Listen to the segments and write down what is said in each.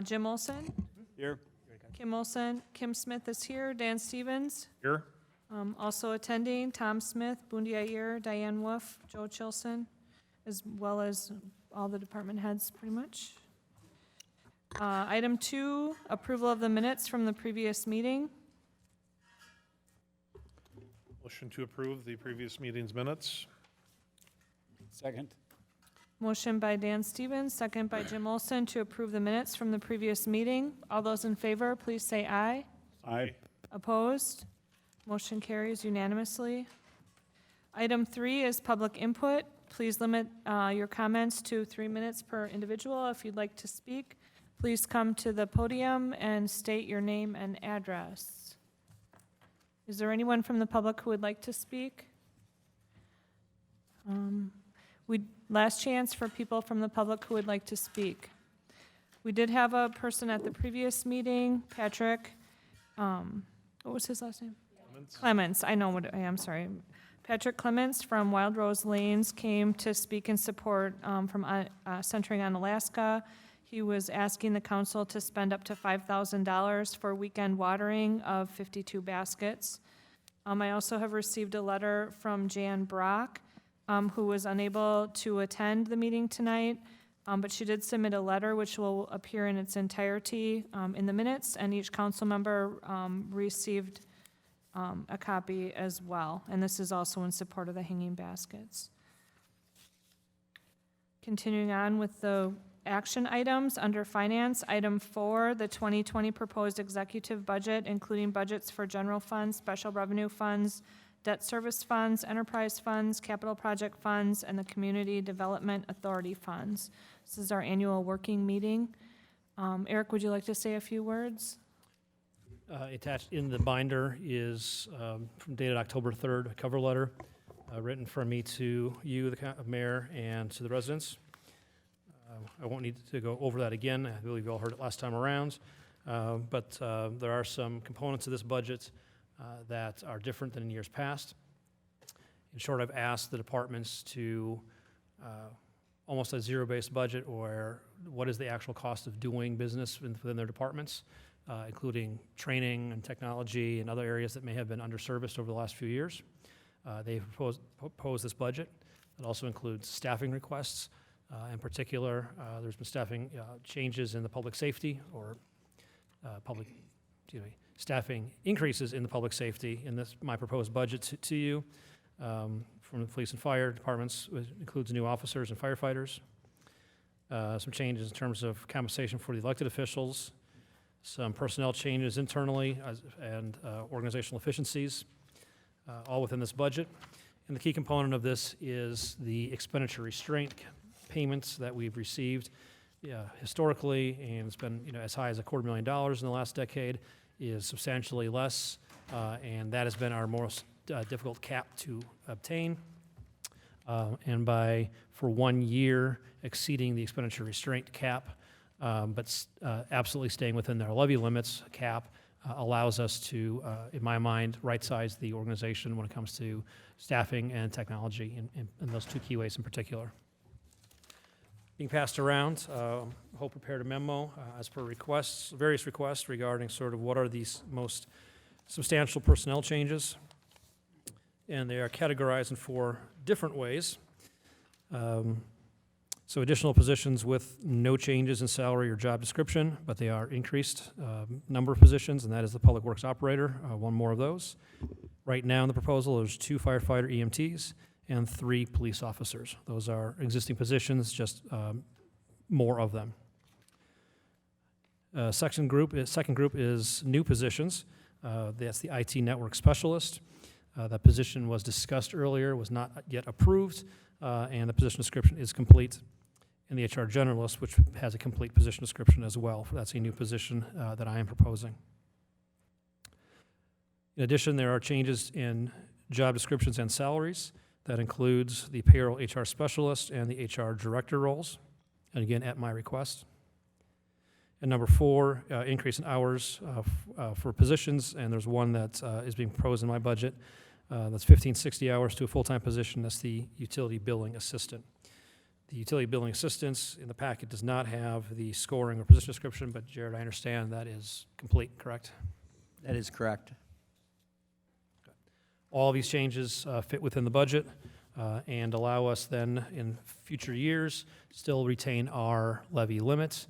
Jim Olson, Here. Kim Olson, Kim Smith is here, Dan Stevens, Here. also attending, Tom Smith, Bundi Ayer, Diane Wolf, Joe Chilson, as well as all the department heads, pretty much. Item 2, approval of the minutes from the previous meeting. Motion to approve the previous meeting's minutes. Second. Motion by Dan Stevens, second by Jim Olson to approve the minutes from the previous meeting. All those in favor, please say aye. Aye. Opposed? Motion carries unanimously. Item 3 is public input. Please limit your comments to 3 minutes per individual. If you'd like to speak, please come to the podium and state your name and address. Is there anyone from the public who would like to speak? Last chance for people from the public who would like to speak. We did have a person at the previous meeting, Patrick, what was his last name? Clements, I know what I am, sorry. Patrick Clements from Wild Rose Lanes came to speak in support from Centering on Alaska. He was asking the council to spend up to $5,000 for weekend watering of 52 baskets. I also have received a letter from Jan Brock, who was unable to attend the meeting tonight, but she did submit a letter which will appear in its entirety in the minutes, and each council member received a copy as well, and this is also in support of the hanging baskets. Continuing on with the action items, under finance, item 4, the 2020 proposed executive budget, including budgets for general funds, special revenue funds, debt service funds, enterprise funds, capital project funds, and the Community Development Authority funds. This is our annual working meeting. Eric, would you like to say a few words? Attached in the binder is, from dated October 3rd, a cover letter written from me to you, the mayor, and to the residents. I won't need to go over that again. I believe you all heard it last time around. But there are some components of this budget that are different than in years past. In short, I've asked the departments to almost a zero-based budget, or what is the actual cost of doing business within their departments, including training and technology and other areas that may have been underserviced over the last few years. They've proposed this budget. It also includes staffing requests. In particular, there's been staffing changes in the public safety, or staffing increases in the public safety in this my proposed budget to you from the police and fire departments, which includes new officers and firefighters. Some changes in terms of compensation for the elected officials, some personnel changes internally and organizational efficiencies, all within this budget. And the key component of this is the expenditure restraint payments that we've received historically, and it's been as high as $250,000 in the last decade, is substantially less, and that has been our most difficult cap to obtain. And for 1 year exceeding the expenditure restraint cap, but absolutely staying within their levy limits cap, allows us to, in my mind, right-size the organization when it comes to staffing and technology in those two key ways in particular. Being passed around, Hope prepared a memo as per requests, various requests regarding sort of what are these most substantial personnel changes. And they are categorized in 4 different ways. So additional positions with no changes in salary or job description, but they are increased number of positions, and that is the Public Works Operator, 1 more of those. Right now in the proposal, there's 2 firefighter EMTs and 3 police officers. Those are existing positions, just more of them. Second group is new positions. That's the IT network specialist. That position was discussed earlier, was not yet approved, and the position description is complete. And the HR generalist, which has a complete position description as well. That's a new position that I am proposing. In addition, there are changes in job descriptions and salaries. That includes the payroll HR specialist and the HR director roles, and again, at my request. And number 4, increase in hours for positions, and there's one that is being proposed in my budget. That's 1560 hours to a full-time position. That's the utility billing assistant. The utility billing assistance in the packet does not have the scoring or position description, but Jared, I understand that is complete, correct? That is correct. All of these changes fit within the budget and allow us then in future years still retain our levy limits,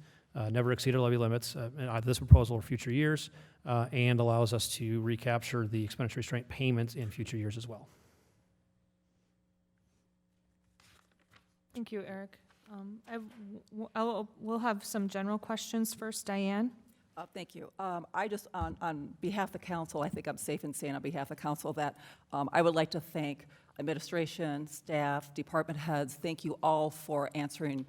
never exceed our levy limits in either this proposal or future years, and allows us to recapture the expenditure restraint payments in future years as well. Thank you, Eric. We'll have some general questions first. Diane? Thank you. I just, on behalf of the council, I think I'm safe in saying on behalf of the council that I would like to thank administration, staff, department heads. Thank you all for answering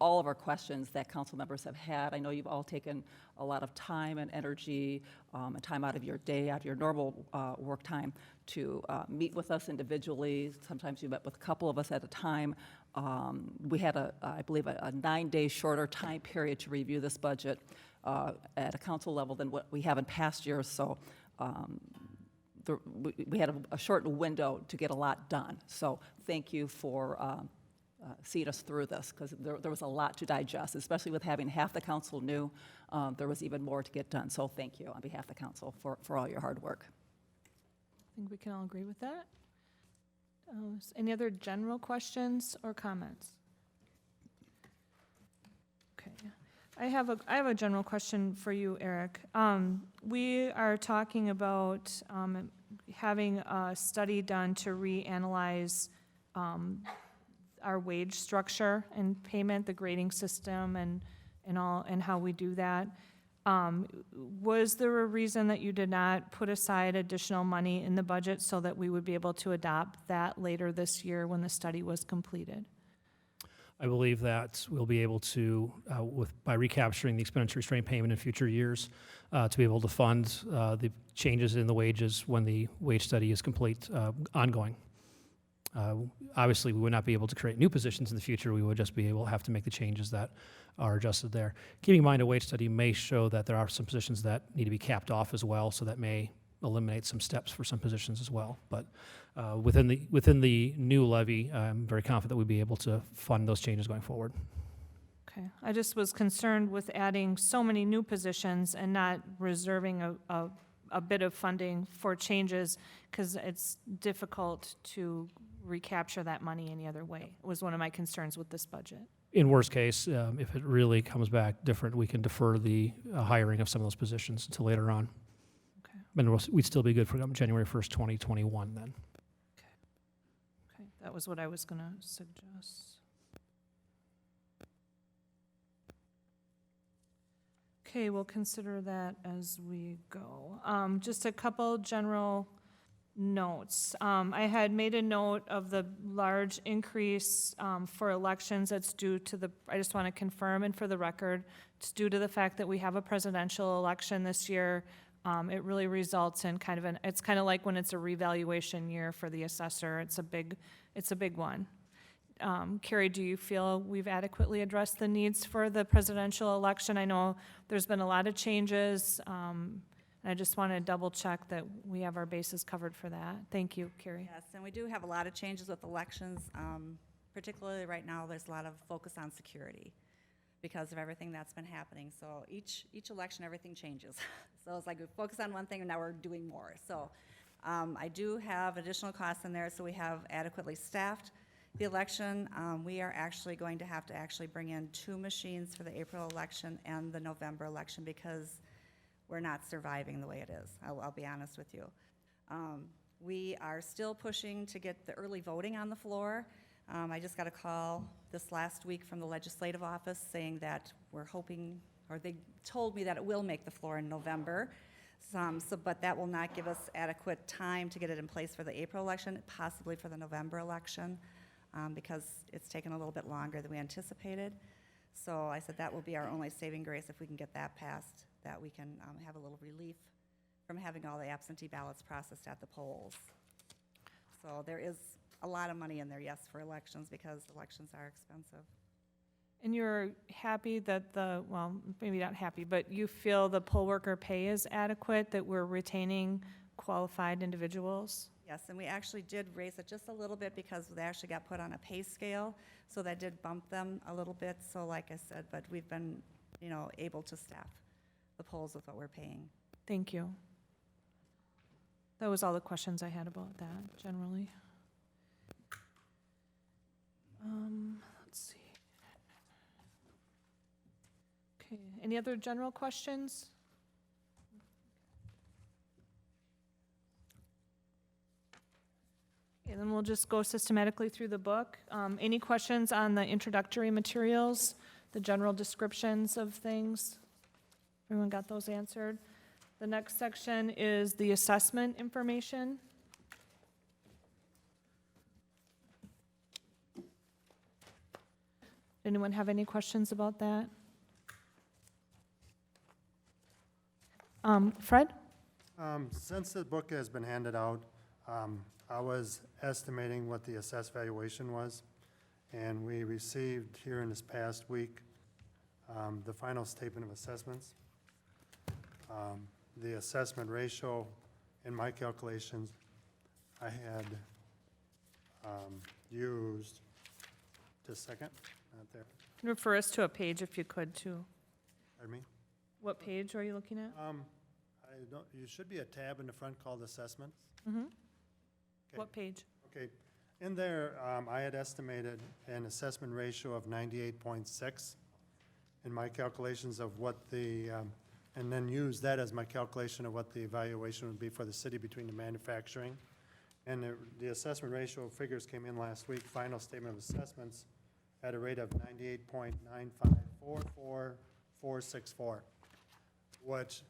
all of our questions that council members have had. I know you've all taken a lot of time and energy and time out of your day, out of your normal work time to meet with us individually. Sometimes you met with a couple of us at a time. We had, I believe, a 9-day shorter time period to review this budget at a council level than what we have in past years. So we had a shortened window to get a lot done. So thank you for seeing us through this, because there was a lot to digest, especially with having half the council new. There was even more to get done. So thank you on behalf of the council for all your hard work. I think we can all agree with that. Any other general questions or comments? Okay. I have a general question for you, Eric. We are talking about having a study done to reanalyze our wage structure and payment, the grading system, and all, and how we do that. Was there a reason that you did not put aside additional money in the budget so that we would be able to adopt that later this year when the study was completed? I believe that we'll be able to, by recapturing the expenditure restraint payment in future years, to be able to fund the changes in the wages when the wage study is complete, ongoing. Obviously, we would not be able to create new positions in the future. We would just be able to have to make the changes that are adjusted there. Keeping in mind, a wage study may show that there are some positions that need to be capped off as well, so that may eliminate some steps for some positions as well. But within the new levy, I'm very confident that we'd be able to fund those changes going forward. Okay, I just was concerned with adding so many new positions and not reserving a bit of funding for changes, because it's difficult to recapture that money any other way. It was one of my concerns with this budget. In worst case, if it really comes back different, we can defer the hiring of some of those positions until later on. Okay. And we'd still be good for January 1st, 2021 then. Okay, that was what I was going to suggest. Okay, we'll consider that as we go. Just a couple general notes. I had made a note of the large increase for elections that's due to I just want to confirm, and for the record, it's due to the fact that we have a presidential election this year. It really results in it's kind of like when it's a revaluation year for the assessor. It's a big one. Carrie, do you feel we've adequately addressed the needs for the presidential election? I know there's been a lot of changes. I just want to double check that we have our bases covered for that. Thank you, Carrie. Yes, and we do have a lot of changes with elections. Particularly right now, there's a lot of focus on security because of everything that's been happening. So each election, everything changes. So it's like we focus on one thing and now we're doing more. So I do have additional costs in there, so we have adequately staffed the election. We are actually going to have to bring in 2 machines for the April election and the November election because we're not surviving the way it is. I'll be honest with you. We are still pushing to get the early voting on the floor. I just got a call this last week from the legislative office saying that we're hoping, or they told me that it will make the floor in November. But that will not give us adequate time to get it in place for the April election, possibly for the November election, because it's taken a little bit longer than we anticipated. So I said that will be our only saving grace if we can get that passed, that we can have a little relief from having all the absentee ballots processed at the polls. So there is a lot of money in there, yes, for elections, because elections are expensive. And you're happy that well, maybe not happy, but you feel the poll worker pay is adequate, that we're retaining qualified individuals? Yes, and we actually did raise it just a little bit because they actually got put on a pay scale, so that did bump them a little bit. So like I said, but we've been, able to staff the polls with what we're paying. Thank you. That was all the questions I had about that, generally. Let's see. Okay, any other general questions? And then we'll just go systematically through the book. Any questions on the introductory materials, the general descriptions of things? Everyone got those answered? The next section is the assessment information. Anyone have any questions about that? Fred? Since the book has been handed out, I was estimating what the assessed valuation was, and we received here in this past week the final statement of assessments. The assessment ratio, in my calculations, I had used, just a second, not there, Can you refer us to a page if you could, too? pardon me. What page are you looking at? You should be a tab in the front called assessments. Mm-hmm. Okay. What page? Okay, in there, I had estimated an assessment ratio of 98.6 in my calculations of what the, and then used that as my calculation of what the evaluation would be for the city between the manufacturing. And the assessment ratio figures came in last week, final statement of assessments, at a rate of 98.9544464, which,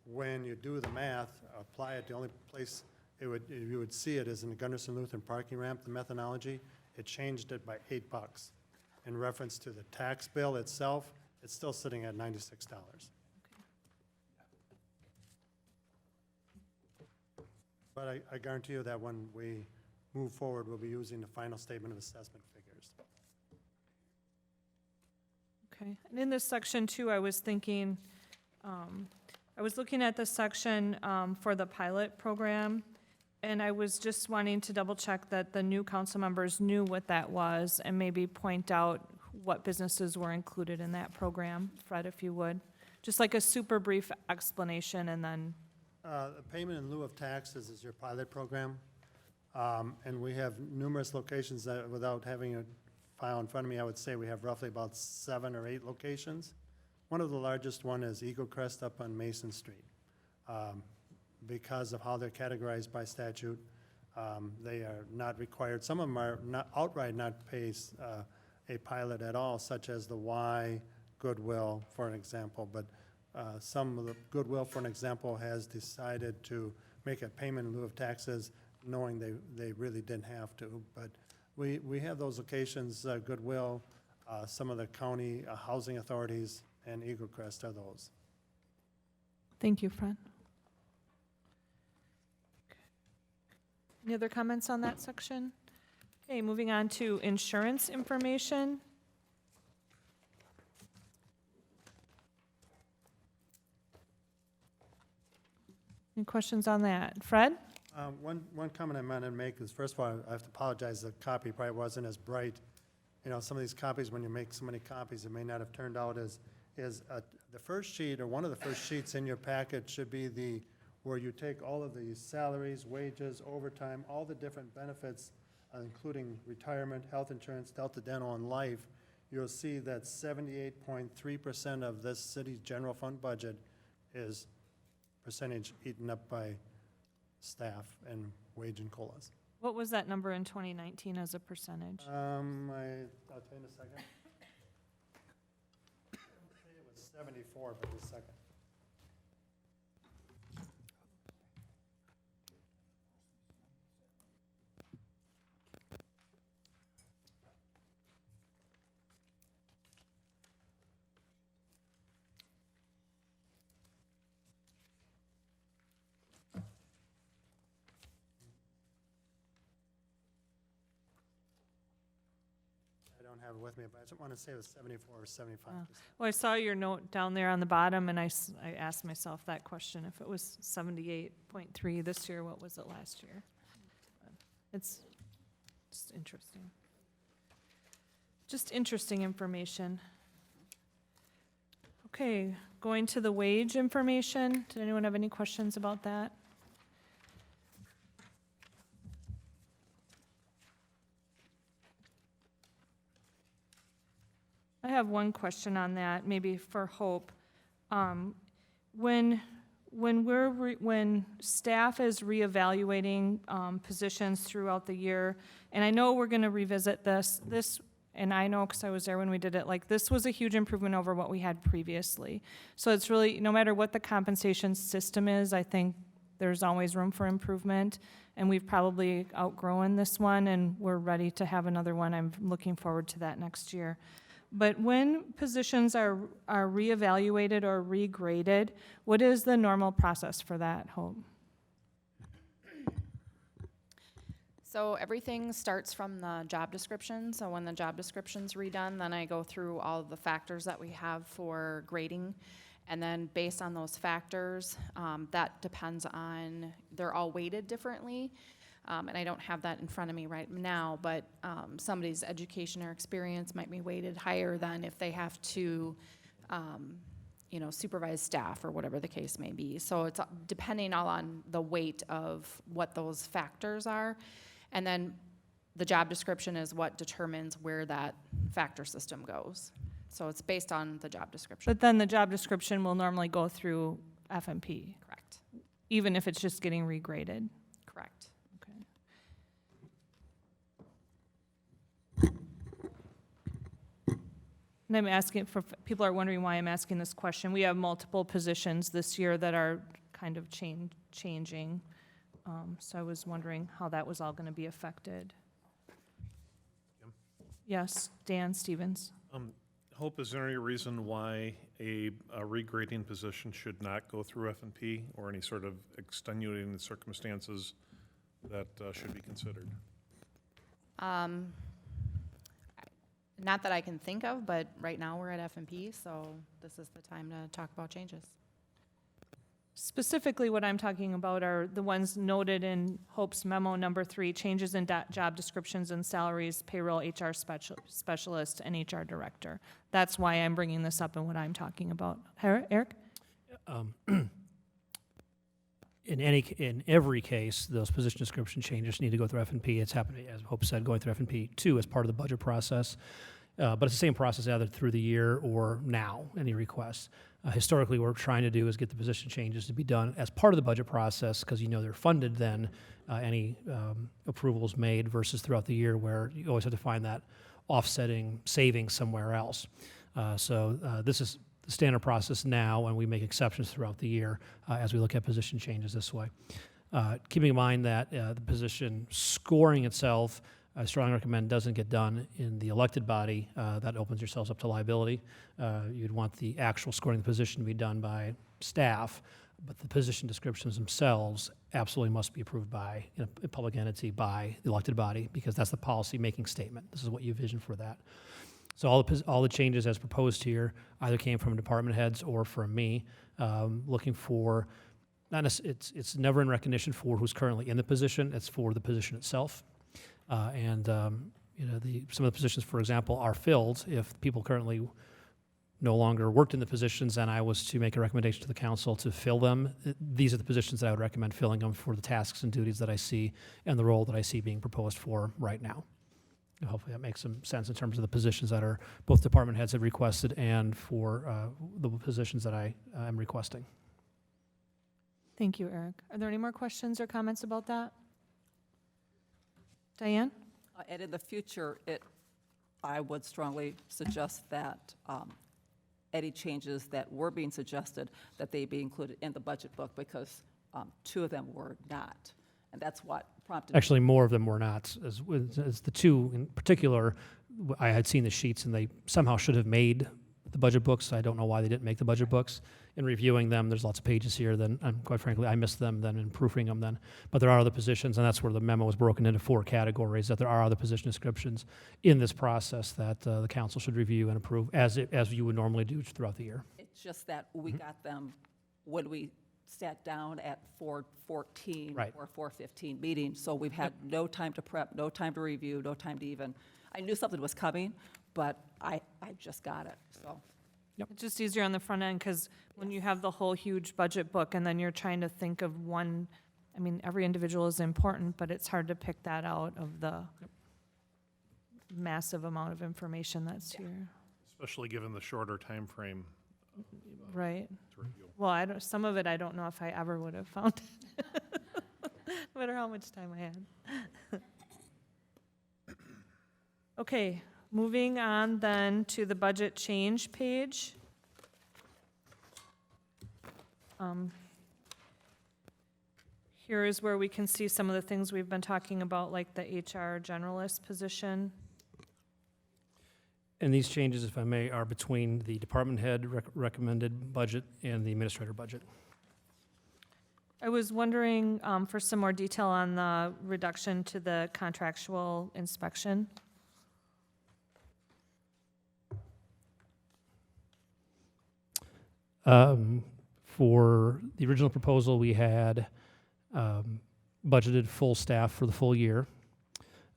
when you do the math, apply it, the only place you would see it is in the Gunderson Lutheran parking ramp, the methodology. It changed it by $8. In reference to the tax bill itself, it's still sitting at $96. But I guarantee you that when we move forward, we'll be using the final statement of assessment figures. Okay, and in this section too, I was thinking, I was looking at the section for the pilot program, and I was just wanting to double check that the new council members knew what that was and maybe point out what businesses were included in that program. Fred, if you would, just like a super brief explanation and then, The payment in lieu of taxes is your pilot program. And we have numerous locations that, without having a file in front of me, I would say we have roughly about 7 or 8 locations. One of the largest one is Eagle Crest up on Mason Street. Because of how they're categorized by statute, they are not required. Some of them are not outright not pay a pilot at all, such as the Y Goodwill, for an example. But some of the Goodwill, for an example, has decided to make a payment in lieu of taxes, knowing they really didn't have to. But we have those locations, Goodwill, some of the county housing authorities, and Eagle Crest are those. thank you, Fred. Any other comments on that section? Okay, moving on to insurance information. Any questions on that? Fred? One comment I meant to make is, first of all, I have to apologize, the copy probably wasn't as bright. You know, some of these copies, when you make so many copies, it may not have turned out as, the first sheet, or one of the first sheets in your packet should be where you take all of the salaries, wages, overtime, all the different benefits, including retirement, health insurance, Delta Dental, and life. You'll see that 78.3% of this city's general fund budget is percentage eaten up by staff and wage and COLAs. What was that number in 2019 as a percentage? I'll tell you in a second. I say it was 74, but a second. I don't have it with me, but I just want to say it was 74 or 75%. Well, I saw your note down there on the bottom, and I asked myself that question. If it was 78.3 this year, what was it last year? It's just interesting. Just interesting information. Okay, going to the wage information. Did anyone have any questions about that? I have one question on that, maybe for Hope. When staff is reevaluating positions throughout the year, and I know we're going to revisit this, and I know because I was there when we did it, like, this was a huge improvement over what we had previously. So it's really, no matter what the compensation system is, I think there's always room for improvement, and we've probably outgrown this one, and we're ready to have another one. I'm looking forward to that next year. But when positions are reevaluated or regraded, what is the normal process for that, Hope? So everything starts from the job description. So when the job description's redone, then I go through all of the factors that we have for grading. And then based on those factors, that depends on, they're all weighted differently. And I don't have that in front of me right now, but somebody's education or experience might be weighted higher than if they have to, supervise staff or whatever the case may be. So it's depending all on the weight of what those factors are. And then the job description is what determines where that factor system goes. So it's based on the job description. But then the job description will normally go through FMP, Correct. even if it's just getting regraded. Correct. Okay. And I'm asking, for people are wondering why I'm asking this question. We have multiple positions this year that are kind of changing. So I was wondering how that was all going to be affected. Jim? Yes, Dan Stevens. Hope, is there any reason why a regrading position should not go through F&P or any sort of extenuating circumstances that should be considered? Not that I can think of, but right now we're at F&P, so this is the time to talk about changes. Specifically, what I'm talking about are the ones noted in Hope's memo number 3, changes in job descriptions and salaries, payroll, HR specialist, and HR director. That's why I'm bringing this up and what I'm talking about. Eric? In every case, those position description changes need to go through F&P. It's happening, as Hope said, going through F&P too as part of the budget process. But it's the same process either through the year or now, any requests. Historically, what we're trying to do is get the position changes to be done as part of the budget process because they're funded then, any approvals made versus throughout the year where you always have to find that offsetting savings somewhere else. So this is the standard process now, and we make exceptions throughout the year as we look at position changes this way. Keeping in mind that the position scoring itself, I strongly recommend doesn't get done in the elected body. That opens yourselves up to liability. You'd want the actual scoring of the position to be done by staff, but the position descriptions themselves absolutely must be approved by a public entity, by the elected body, because that's the policy-making statement. This is what you envision for that. So all the changes as proposed here either came from department heads or from me, looking for, it's never in recognition for who's currently in the position, it's for the position itself. Some of the positions, for example, are filled if people currently no longer worked in the positions and I was to make a recommendation to the council to fill them. These are the positions that I would recommend filling them for the tasks and duties that I see and the role that I see being proposed for right now. And hopefully that makes some sense in terms of the positions that are both department heads have requested and for the positions that I am requesting. Thank you, Eric. Are there any more questions or comments about that? Diane? And in the future, I would strongly suggest that any changes that were being suggested, that they be included in the budget book, because 2 of them were not. And that's what prompted. Actually, more of them were not. As the 2 in particular, I had seen the sheets and they somehow should have made the budget books. I don't know why they didn't make the budget books. In reviewing them, there's lots of pages here. Then, quite frankly, I missed them then in proofing them then. But there are other positions, and that's where the memo was broken into 4 categories, that there are other position descriptions in this process that the council should review and approve as you would normally do throughout the year. It's just that we got them when we sat down at 4:14 Right. or 4:15 meeting, so we've had no time to prep, no time to review, no time to even, I knew something was coming, but I just got it, so. It's just easier on the front end, because when you have the whole huge budget book, and then you're trying to think of one, I mean, every individual is important, but it's hard to pick that out of the massive amount of information that's here. Especially given the shorter time frame Right. to review. Well, I don't, some of it I don't know if I ever would have found it, no matter how much time I had. Okay, moving on then to the budget change page. Here is where we can see some of the things we've been talking about, like the HR generalist position. And these changes, if I may, are between the department head recommended budget and the administrator budget. I was wondering for some more detail on the reduction to the contractual inspection. For the original proposal, we had budgeted full staff for the full year.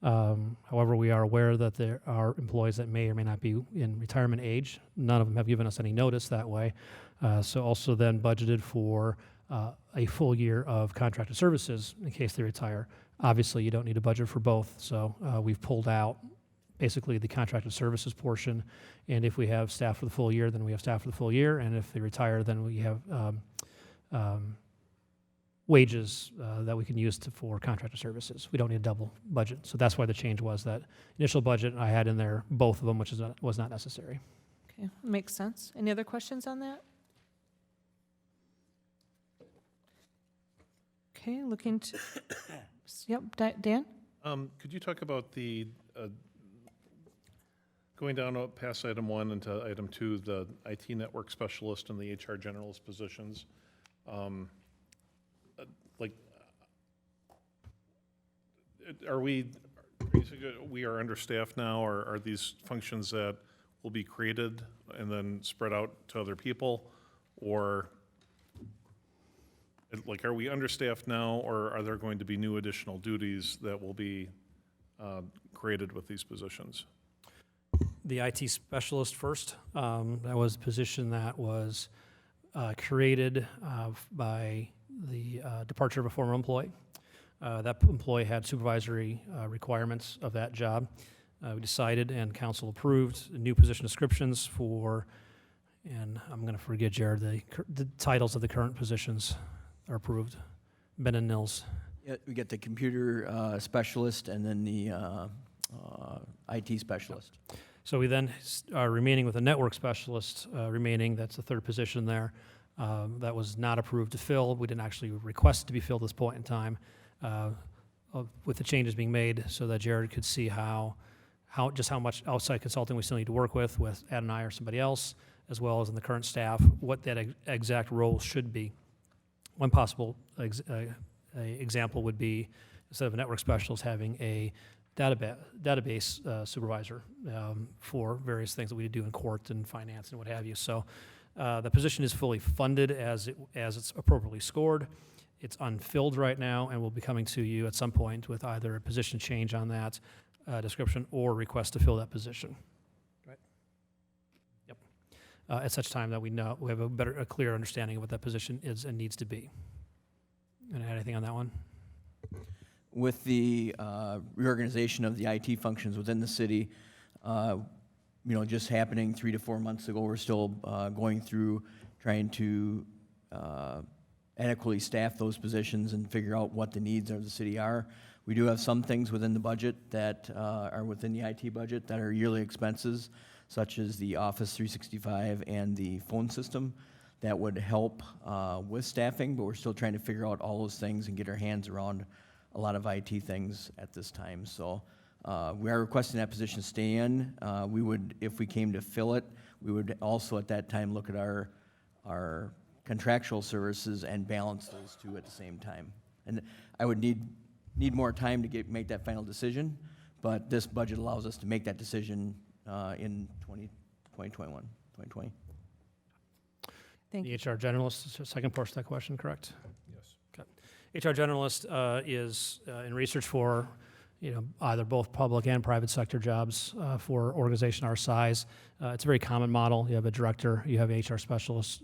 However, we are aware that there are employees that may or may not be in retirement age. None of them have given us any notice that way. So also then budgeted for a full year of contracted services in case they retire. Obviously, you don't need a budget for both, so we've pulled out basically the contracted services portion. And if we have staff for the full year, then we have staff for the full year. And if they retire, then we have wages that we can use for contracted services. We don't need a double budget. So that's why the change was that initial budget, I had in there both of them, which was not necessary. Okay, makes sense. Any other questions on that? Okay, looking to, yep, Dan? Could you talk about the, going down past item 1 into item 2, the IT network specialist and the HR generalist positions? Like, are we are understaffed now, or are these functions that will be created and then spread out to other people? Or, like, are we understaffed now, or are there going to be new additional duties that will be created with these positions? The IT specialist first, that was a position that was created by the departure of a former employee. That employee had supervisory requirements of that job. We decided and council approved new position descriptions for, and I'm going to forget, Jared, the titles of the current positions are approved. Ben and Nils. Yeah, we get the computer specialist and then the IT specialist. So we then are remaining with a network specialist remaining. That's the third position there. That was not approved to fill. We didn't actually request to be filled at this point in time. With the changes being made so that Jared could see how much outside consulting we still need to work with Ed and I or somebody else, as well as in the current staff, what that exact role should be. One possible example would be, instead of a network specialist, having a database supervisor for various things that we do in court and finance and what have you. So the position is fully funded as it's appropriately scored. It's unfilled right now, and we'll be coming to you at some point with either a position change on that description or request to fill that position. Right. Yep. At such time that we have a clear understanding of what that position is and needs to be. Add anything on that one? With the reorganization of the IT functions within the city, just happening 3 to 4 months ago, we're still going through trying to adequately staff those positions and figure out what the needs of the city are. We do have some things within the budget that are within the IT budget that are yearly expenses, such as the Office 365 and the phone system, that would help with staffing, but we're still trying to figure out all those things and get our hands around a lot of IT things at this time. So we are requesting that position stay in. We would, if we came to fill it, we would also at that time look at our contractual services and balance those two at the same time. And I would need more time to make that final decision, but this budget allows us to make that decision in 2021, 2020. Thank The you. HR generalist, is the second portion of that question, correct? Yes. HR generalist is in research for, either both public and private sector jobs for organization our size. It's a very common model. You have a director, you have an HR specialist,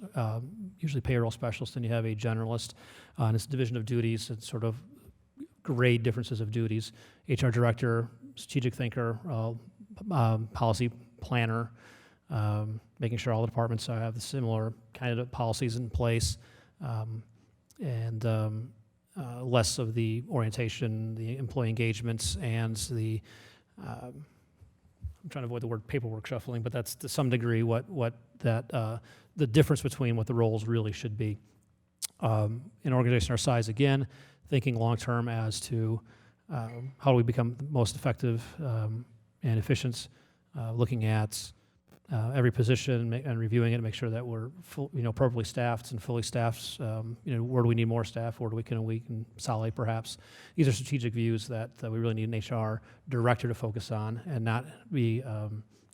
usually payroll specialist, and you have a generalist. And it's a division of duties. It's sort of grade differences of duties. HR director, strategic thinker, policy planner, making sure all the departments have the similar kind of policies in place, and less of the orientation, the employee engagements, and the I'm trying to avoid the word paperwork shuffling, but that's to some degree what that the difference between what the roles really should be. In an organization our size, again, thinking long term as to how do we become the most effective and efficient, looking at every position and reviewing it to make sure that we're appropriately staffed and fully staffed. Where do we need more staff? Where do we consolidate perhaps? These are strategic views that we really need an HR director to focus on and not be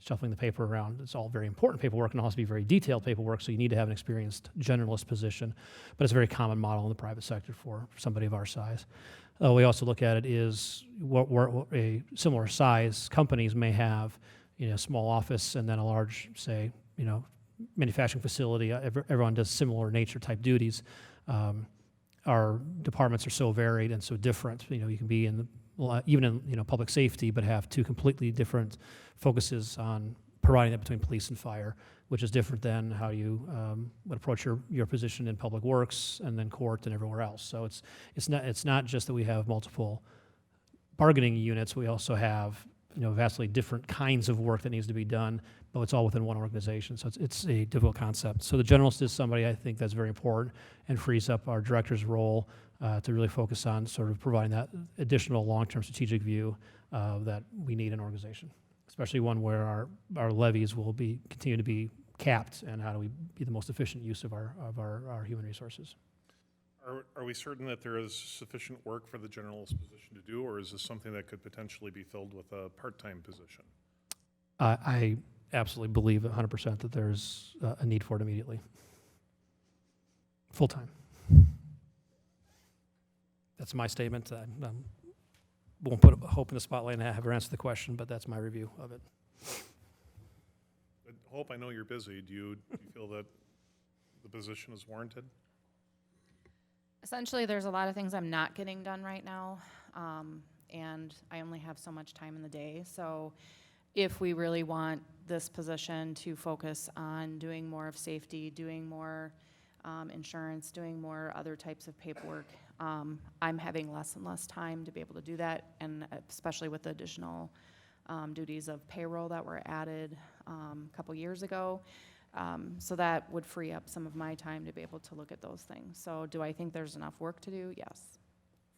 shuffling the paper around. It's all very important paperwork and it has to be very detailed paperwork, so you need to have an experienced generalist position. But it's a very common model in the private sector for somebody of our size. We also look at it is what a similar size companies may have, a small office and then a large, say, manufacturing facility. Everyone does similar nature type duties. Our departments are so varied and so different. You can be even in public safety, but have two completely different focuses on providing that between police and fire, which is different than how you would approach your position in public works and then court and everywhere else. So it's not just that we have multiple bargaining units. We also have vastly different kinds of work that needs to be done, but it's all within one organization. So it's a difficult concept. So the generalist is somebody I think that's very important and frees up our director's role to really focus on sort of providing that additional long-term strategic view that we need in an organization, especially one where our levies will continue to be capped, and how do we be the most efficient use of our human resources. Are we certain that there is sufficient work for the generalist position to do, or is this something that could potentially be filled with a part-time position? I absolutely believe 100% that there's a need for it immediately. Full-time. That's my statement. I won't put Hope in the spotlight and have her answer the question, but that's my review of it. Hope, I know you're busy. Do you feel that the position is warranted? Essentially, there's a lot of things I'm not getting done right now, and I only have so much time in the day. So if we really want this position to focus on doing more of safety, doing more insurance, doing more other types of paperwork, I'm having less and less time to be able to do that, and especially with the additional duties of payroll that were added a couple years ago. So that would free up some of my time to be able to look at those things. So do I think there's enough work to do? Yes.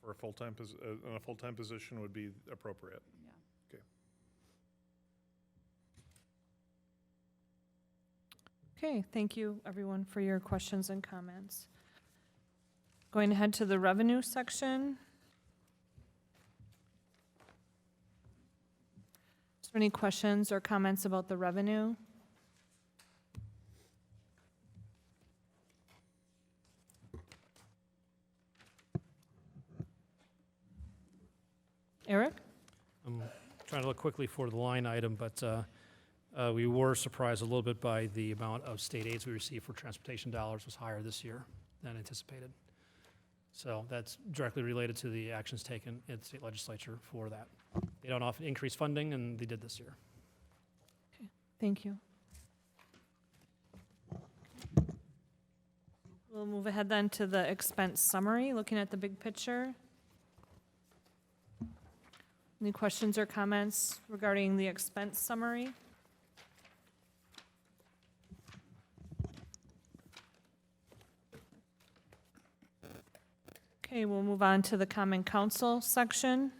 For a full-time position would be appropriate? Yeah. Okay. Okay, thank you, everyone, for your questions and comments. Going ahead to the revenue section. Is there any questions or comments about the revenue? Eric? I'm trying to look quickly for the line item, but we were surprised a little bit by the amount of state aids we received for transportation dollars was higher this year than anticipated. So that's directly related to the actions taken in the state legislature for that. They don't often increase funding, and they did this year. Thank you. We'll move ahead then to the expense summary, looking at the big picture. Any questions or comments regarding the expense summary? Okay, we'll move on to the Common Council section.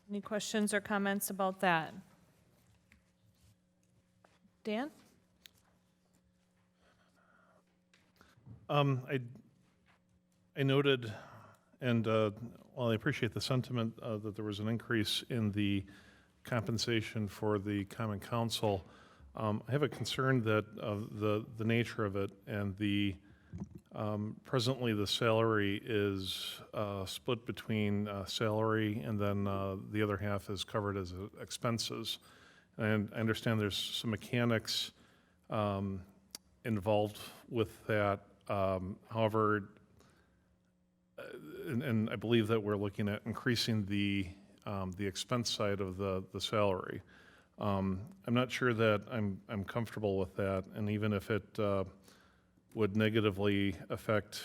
Any questions or comments about that? Dan? I noted, and while I appreciate the sentiment that there was an increase in the compensation for the Common Council, I have a concern that the nature of it and presently the salary is split between salary and then the other half is covered as expenses. And I understand there's some mechanics involved with that. However, and I believe that we're looking at increasing the expense side of the salary. I'm not sure that I'm comfortable with that, and even if it would negatively affect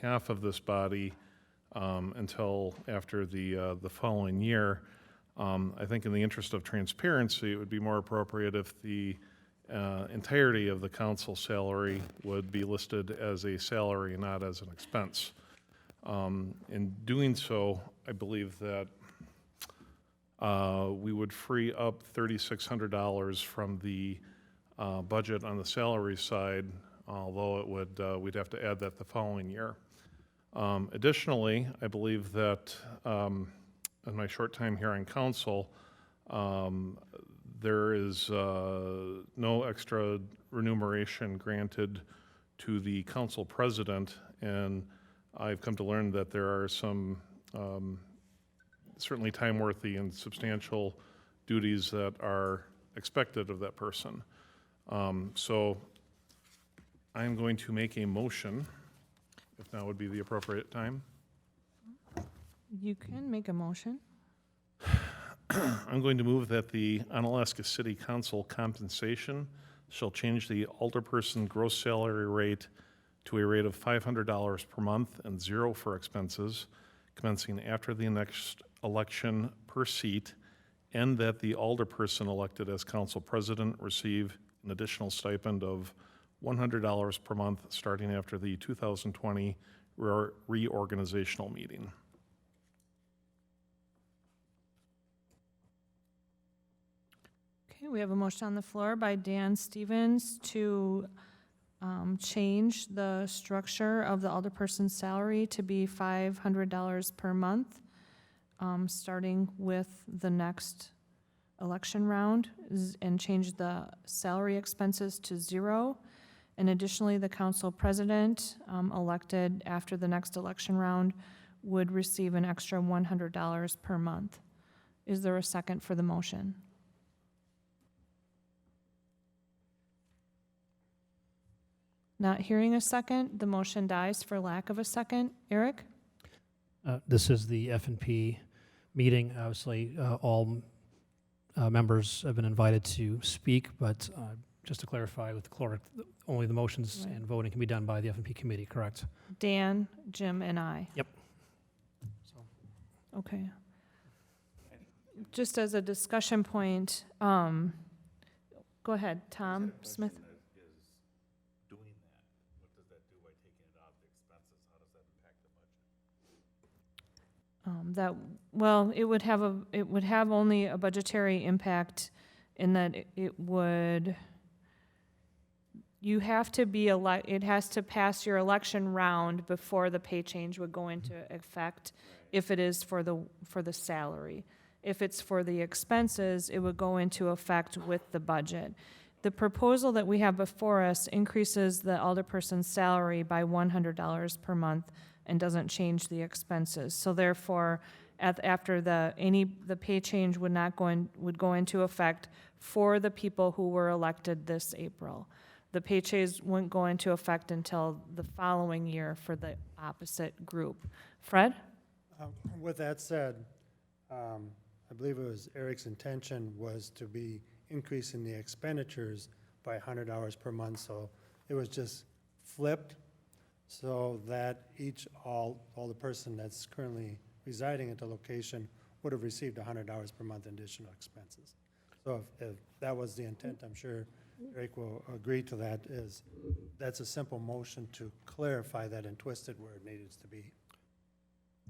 half of this body until after the following year, I think in the interest of transparency, it would be more appropriate if the entirety of the council salary would be listed as a salary, not as an expense. In doing so, I believe that we would free up $3,600 from the budget on the salary side, although it would we'd have to add that the following year. Additionally, I believe that in my short time here on council, there is no extra remuneration granted to the council president, and I've come to learn that there are some certainly time-worthy and substantial duties that are expected of that person. So I'm going to make a motion, if now would be the appropriate time. You can make a motion. I'm going to move that the Onalaska City Council compensation shall change the alderperson gross salary rate to a rate of $500 per month and 0 for expenses, commencing after the next election per seat, and that the alderperson elected as council president receive an additional stipend of $100 per month starting after the 2020 reorganizational meeting. Okay, we have a motion on the floor by Dan Stevens to change the structure of the alderperson's salary to be $500 per month, starting with the next election round, and change the salary expenses to 0. And additionally, the council president, elected after the next election round, would receive an extra $100 per month. Is there a second for the motion? Not hearing a second, the motion dies for lack of a second. Eric? This is the F&P meeting. Obviously, all members have been invited to speak, but just to clarify with the clerk, only the motions Right. and voting can be done by the F&P committee, correct? Dan, Jim, and I. Yep. Okay. Just as a discussion point, go ahead, Tom Smith. Well, it would have only a budgetary impact in that it would, you have to be it has to pass your election round before the pay change would go into effect, if it is for the salary. If it's for the expenses, it would go into effect with the budget. The proposal that we have before us increases the alderperson's salary by $100 per month and doesn't change the expenses. So therefore, after the pay change would go into effect for the people who were elected this April. The pay change wouldn't go into effect until the following year for the opposite group. Fred? With that said, I believe it was Eric's intention was to be increasing the expenditures by $100 per month, so it was just flipped so that all the person that's currently residing at the location would have received $100 per month in additional expenses. So if that was the intent, I'm sure Eric will agree to that, that's a simple motion to clarify that and twist it where it needs to be.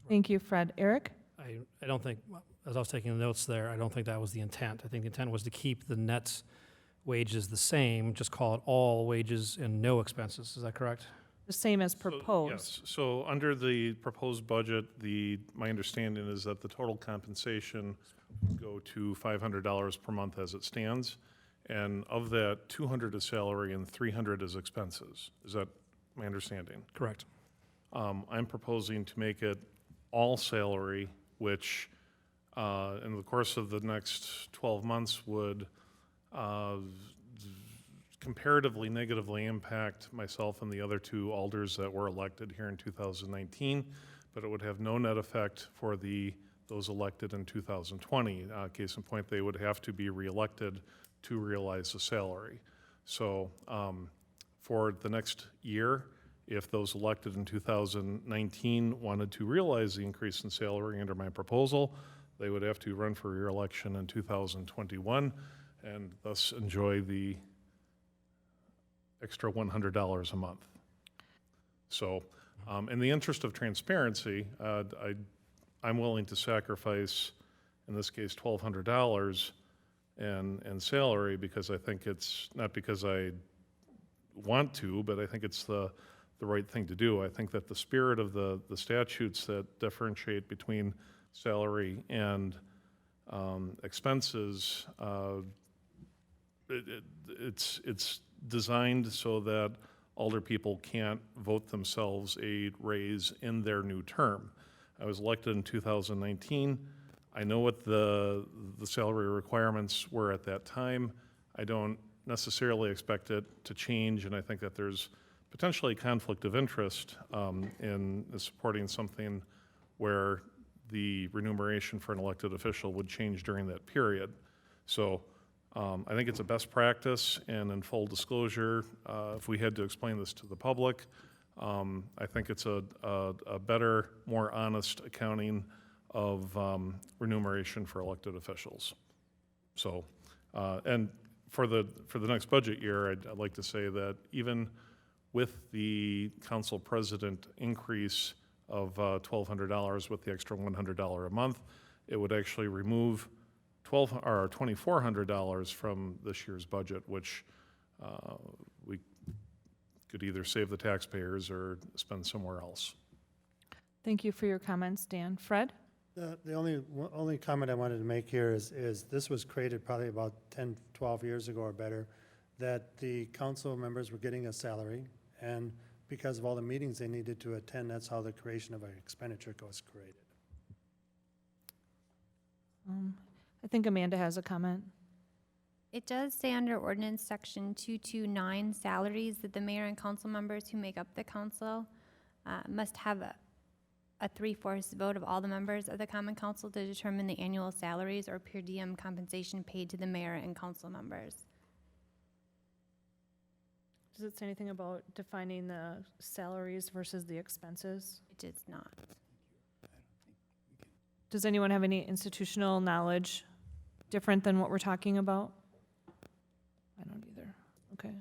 Thank you, Fred. Eric? I don't think, as I was taking the notes there, I don't think that was the intent. I think the intent was to keep the net wages the same, just call it all wages and no expenses. Is that correct? The same as So, proposed. yes, so under the proposed budget, my understanding is that the total compensation would go to $500 per month as it stands, And of that, 200 is salary and 300 is expenses. Is that my understanding? Correct. I'm proposing to make it all salary, which in the course of the next 12 months would comparatively negatively impact myself and the other two alders that were elected here in 2019, but it would have no net effect for those elected in 2020. Case in point, they would have to be reelected to realize the salary. So for the next year, if those elected in 2019 wanted to realize the increase in salary under my proposal, they would have to run for reelection in 2021 and thus enjoy the extra $100 a month. So in the interest of transparency, I'm willing to sacrifice, in this case, $1,200 in salary because I think it's, not because I want to, but I think it's the right thing to do. I think that the spirit of the statutes that differentiate between salary and expenses, it's designed so that older people can't vote themselves a raise in their new term. I was elected in 2019. I know what the salary requirements were at that time. I don't necessarily expect it to change, and I think that there's potentially conflict of interest in supporting something where the remuneration for an elected official would change during that period. So I think it's a best practice, and in full disclosure, if we had to explain this to the public, I think it's a better, more honest accounting of remuneration for elected officials. So, and for the next budget year, I'd like to say that even with the council president increase of $1,200 with the extra $100 a month, it would actually remove $2,400 from this year's budget, which we could either save the taxpayers or spend somewhere else. Thank you for your comments, Dan. Fred? The only comment I wanted to make here is this was created probably about 10, 12 years ago or better, that the council members were getting a salary, and because of all the meetings they needed to attend, that's how the creation of an expenditure was created. I think Amanda has a comment. It does say under ordinance section 229 salaries that the mayor and council members who make up the council must have a 3/4 vote of all the members of the common council to determine the annual salaries or per diem compensation paid to the mayor and council members. Does it say anything about defining the salaries versus the expenses? It does not. Does anyone have any institutional knowledge different than what we're talking about? I don't either. Okay.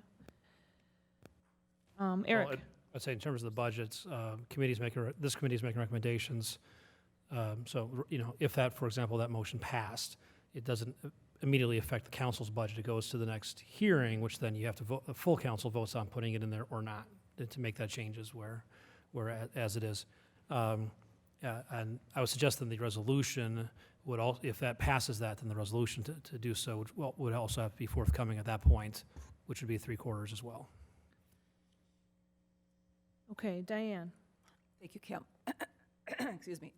Eric? Well, I'd say in terms of the budgets, this committee's making recommendations. So, if that, for example, that motion passed, it doesn't immediately affect the council's budget. It goes to the next hearing, which then you have to vote, the full council votes on putting it in there or not, to make that changes as it is. And I would suggest that the resolution would also, if that passes that, then the resolution to do so would also have to be forthcoming at that point, which would be 3/4 as well. Okay, Diane? Thank you, Kim. Excuse me.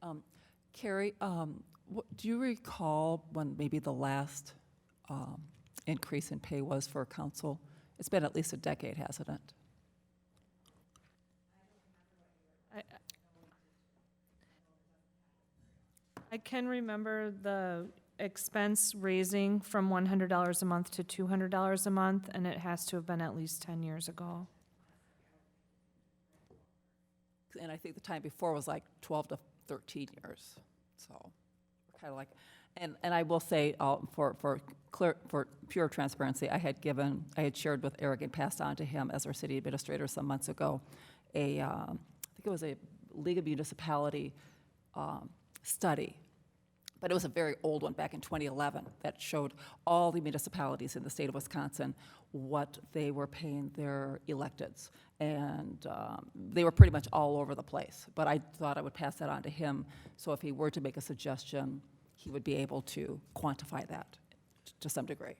Carrie, do you recall when maybe the last increase in pay was for council? It's been at least a decade, hasn't it? I can remember the expense raising from $100 a month to $200 a month, and it has to have been at least 10 years ago. And I think the time before was like 12 to 13 years. So we're kind of like, and I will say, for pure transparency, I had shared with Eric and passed on to him as our city administrator some months ago, I think it was a League of Municipality study, but it was a very old one back in 2011 that showed all the municipalities in the state of Wisconsin what they were paying their electeds. And they were pretty much all over the place. But I thought I would pass that on to him, so if he were to make a suggestion, he would be able to quantify that to some degree.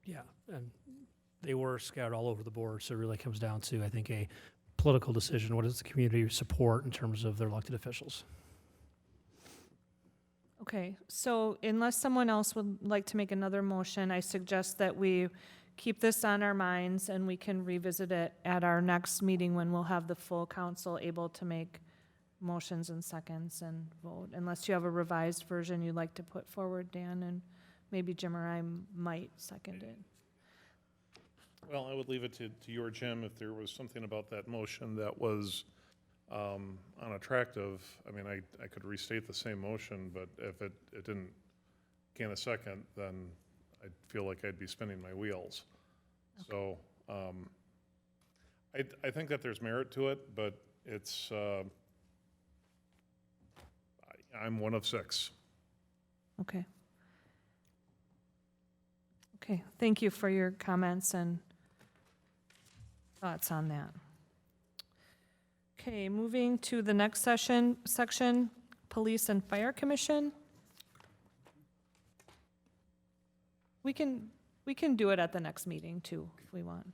Yeah, and they were scattered all over the board, so it really comes down to, I think, a political decision. What does the community support in terms of their elected officials? Okay, so unless someone else would like to make another motion, I suggest that we keep this on our minds and we can revisit it at our next meeting when we'll have the full council able to make motions and seconds and vote. Unless you have a revised version you'd like to put forward, Dan, and maybe Jim or I might second it. Well, I would leave it to you or Jim if there was something about that motion that was unattractive. I mean, I could restate the same motion, but if it didn't gain a second, then I'd feel like I'd be spinning my wheels. So I think that there's merit to it, but it's, I'm one of 6. Okay. Okay, thank you for your comments and thoughts on that. Okay, moving to the next section, Police and Fire Commission. We can do it at the next meeting too, if we want.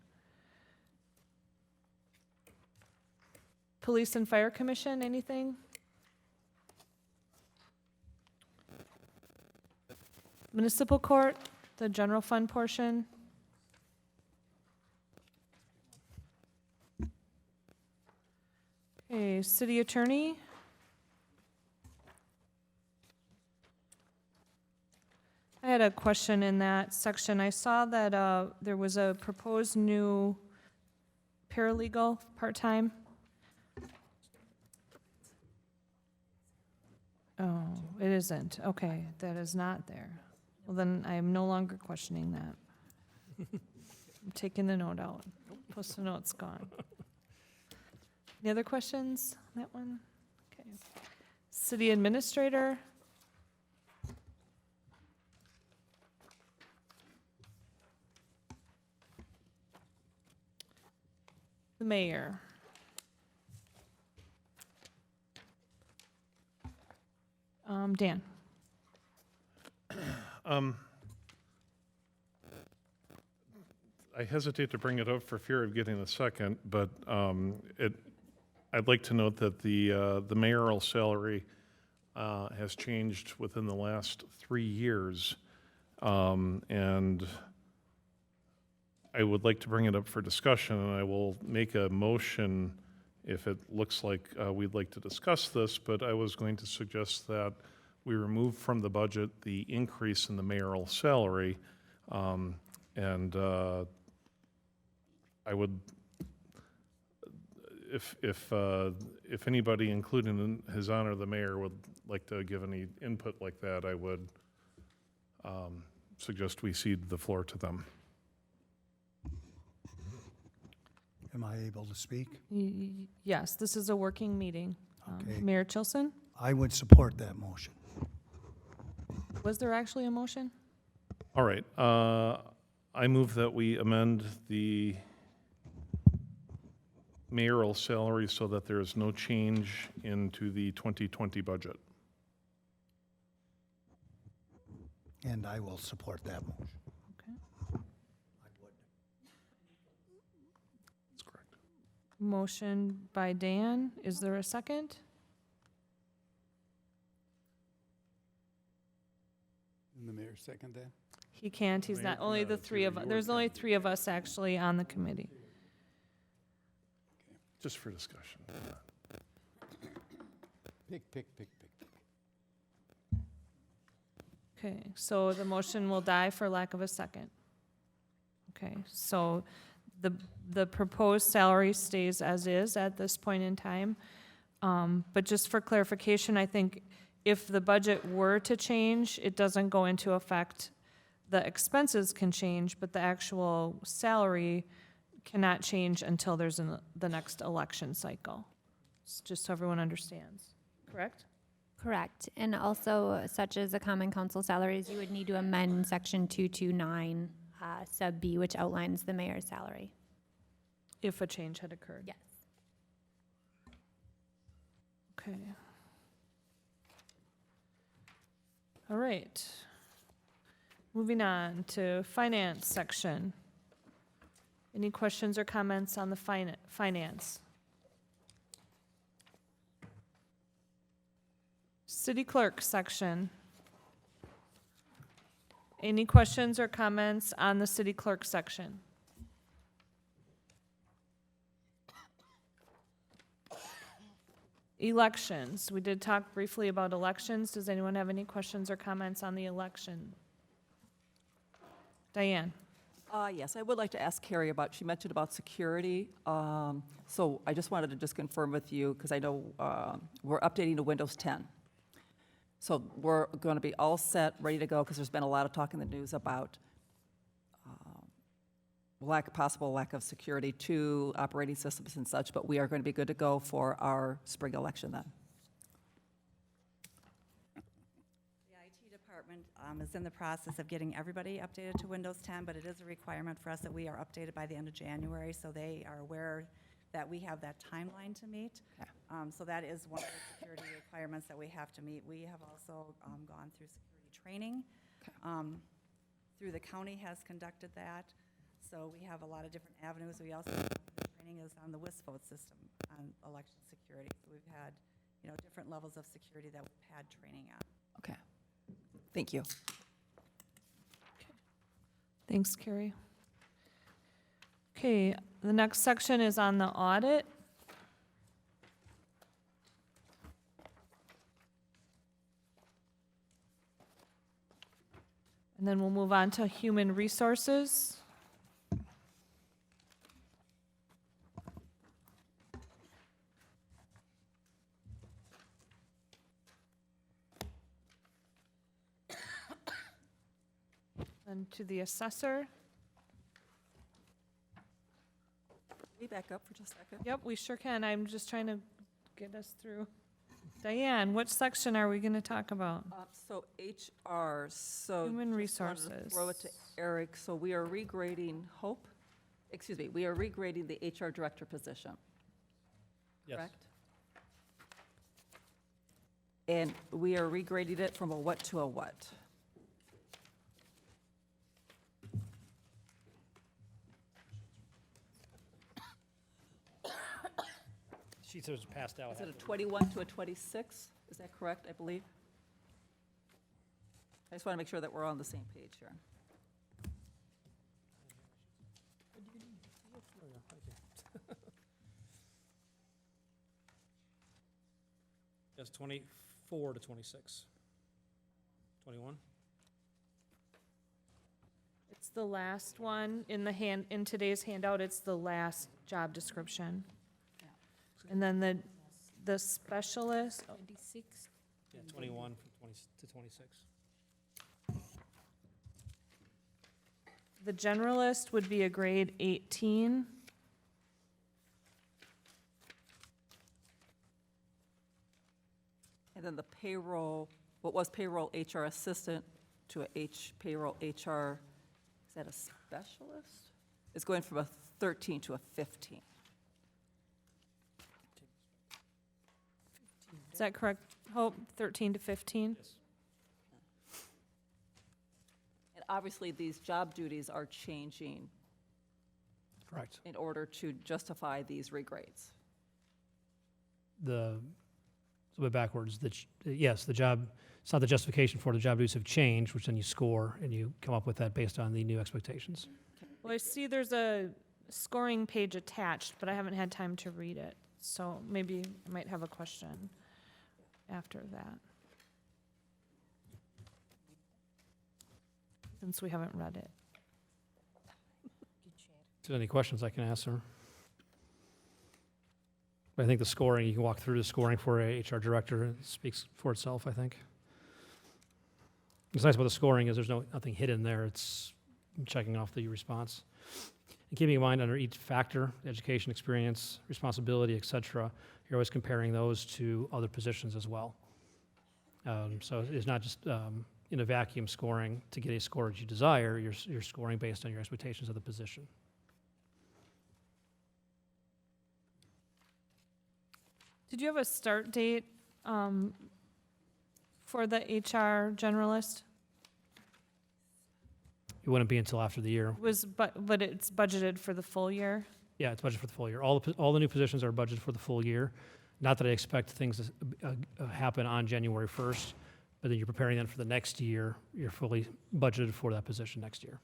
Police and Fire Commission, anything? Municipal Court, the general fund portion. Okay, City Attorney. I had a question in that section. I saw that there was a proposed new paralegal part-time. Oh, it isn't. Okay, that is not there. Well, then I am no longer questioning that. I'm taking the note out. Post-it note's gone. Any other questions on that one? Okay. City Administrator. The Mayor. Dan. I hesitate to bring it up for fear of getting a second, but I'd like to note that the mayoral salary has changed within the last 3 years, and I would like to bring it up for discussion, and I will make a motion if it looks like we'd like to discuss this, but I was going to suggest that we remove from the budget the increase in the mayoral salary, and I would, if anybody, including His Honor the Mayor, would like to give any input like that, I would suggest we cede the floor to them. Am I able to speak? Yes, this is a working meeting. Okay. Mayor Chilson, I would support that motion. was there actually a motion? All right, I move that we amend the mayoral salary so that there is no change into the 2020 budget. And I will support that motion. Okay. That's correct. Motion by Dan. Is there a second? And the mayor second that? He can't, he's Mayor not, only the cannot, three of, it's there's only 3 of us actually on the committee. Just for discussion. Pick. Okay, so the motion will die for lack of a second. Okay, so the proposed salary stays as is at this point in time. But just for clarification, I think if the budget were to change, it doesn't go into effect. The expenses can change, but the actual salary cannot change until there's the next election cycle. Just so everyone understands, correct? Correct. And also, such as the common council salaries, you would need to amend section 229, sub B, which outlines the mayor's salary. If a change had occurred. Yes. Okay. All right. Moving on to finance section. Any questions or comments on the finance? City clerk section. Any questions or comments on the city clerk section? Elections. We did talk briefly about elections. Does anyone have any questions or comments on the election? Diane? Yes, I would like to ask Carrie about, she mentioned about security. So I just wanted to just confirm with you, because I know we're updating to Windows 10. So we're going to be all set, ready to go, because there's been a lot of talk in the news about possible lack of security to operating systems and such, but we are going to be good to go for our spring election then. The IT department is in the process of getting everybody updated to Windows 10, but it is a requirement for us that we are updated by the end of January, so they are aware that we have that timeline to meet. So that is one of the security requirements that we have to meet. We have also gone through security training. Through the county has conducted that. So we have a lot of different avenues. We also, the training is on the WISVOTE system on election security. So we've had, different levels of security that we've had training on. Okay. Thank you. Thanks, Carrie. Okay, the next section is on the audit. And then we'll move on to human resources. And to the assessor. Can we back up for just a second? Yep, we sure can. I'm just trying to get us through. Diane, which section are we going to talk about? So HR, so. Human just wanted to resources. Throw it to Eric. So we are regrading we are regrading the HR director position, Yes. correct? And we are regrading it from a what to a what? She says passed out. Is it a 21 to a 26? Is that correct, I believe? I just want to make sure that we're on the same page here. That's 24 to 26. 21? It's the last one in today's handout. It's the last job description. And then the specialist, Yeah, 21 from 20 to 26. the generalist would be a grade 18. And then the payroll, what was payroll HR assistant to a payroll HR, is that a specialist? It's going from a 13 to a 15. Is that correct, Hope? 13 to 15? Yes. And obviously, these job duties are changing Correct. in order to justify these regrades. It's a bit backwards. Yes, the job, it's not the justification for the job duties have changed, which then you score and you come up with that based on the new expectations. Well, I see there's a scoring page attached, but I haven't had time to read it. So maybe I might have a question after that, since we haven't read it. If there's any questions, I can answer. But I think the scoring, you can walk through the scoring for a HR director. It speaks for itself, I think. What's nice about the scoring is there's nothing hidden there. It's checking off the response. And keeping in mind under each factor, education, experience, responsibility, et cetera, you're always comparing those to other positions as well. So it's not just in a vacuum scoring to get a score that you desire. You're scoring based on your expectations of the position. Did you have a start date for the HR generalist? It wouldn't be until after the year. But it's budgeted for the full year? Yeah, it's budgeted for the full year. All the new positions are budgeted for the full year. Not that I expect things to happen on January 1st, but then you're preparing them for the next year. You're fully budgeted for that position next year.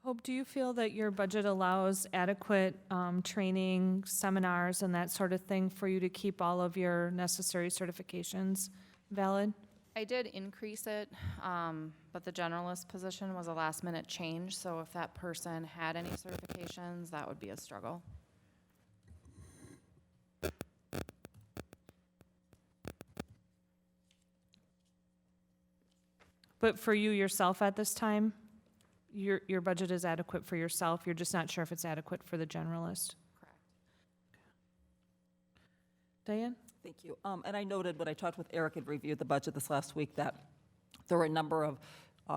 Hope, do you feel that your budget allows adequate training, seminars, and that sort of thing for you to keep all of your necessary certifications valid? I did increase it, but the generalist position was a last-minute change, so if that person had any certifications, that would be a struggle. But for you yourself at this time, your budget is adequate for yourself, you're just not sure if it's adequate for the generalist? Correct. Diane? Thank you. And I noted when I talked with Eric and reviewed the budget this last week that there were a number of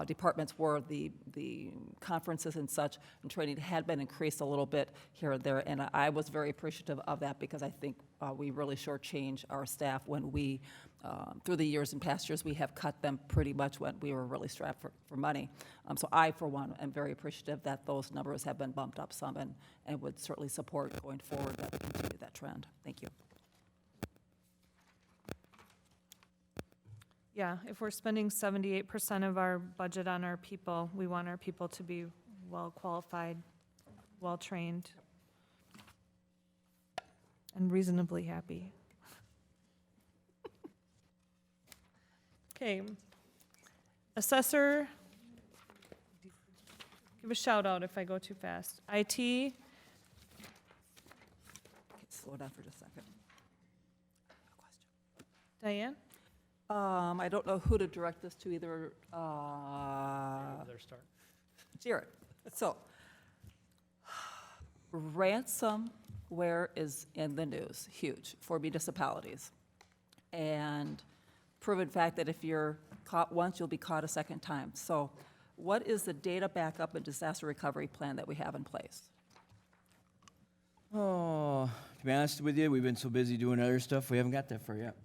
departments where the conferences and such and training had been increased a little bit here and there, and I was very appreciative of that because I think we really shortchange our staff when we, through the years and past years, we have cut them pretty much when we were really strapped for money. So I, for one, am very appreciative that those numbers have been bumped up some and would certainly support going forward that we continue that trend. Thank you. Yeah, if we're spending 78% of our budget on our people, we want our people to be well-qualified, well-trained, and reasonably happy. Okay. Assessor, give a shout out if I go too fast. IT, Okay, slow down for just a second. Diane? I don't know who to direct this to, either Their start. Jared. So, ransomware is in the news, huge, for municipalities. And proven fact that if you're caught once, you'll be caught a second time. So what is the data backup and disaster recovery plan that we have in place? Oh, to be honest with you, we've been so busy doing other stuff, we haven't got that far yet.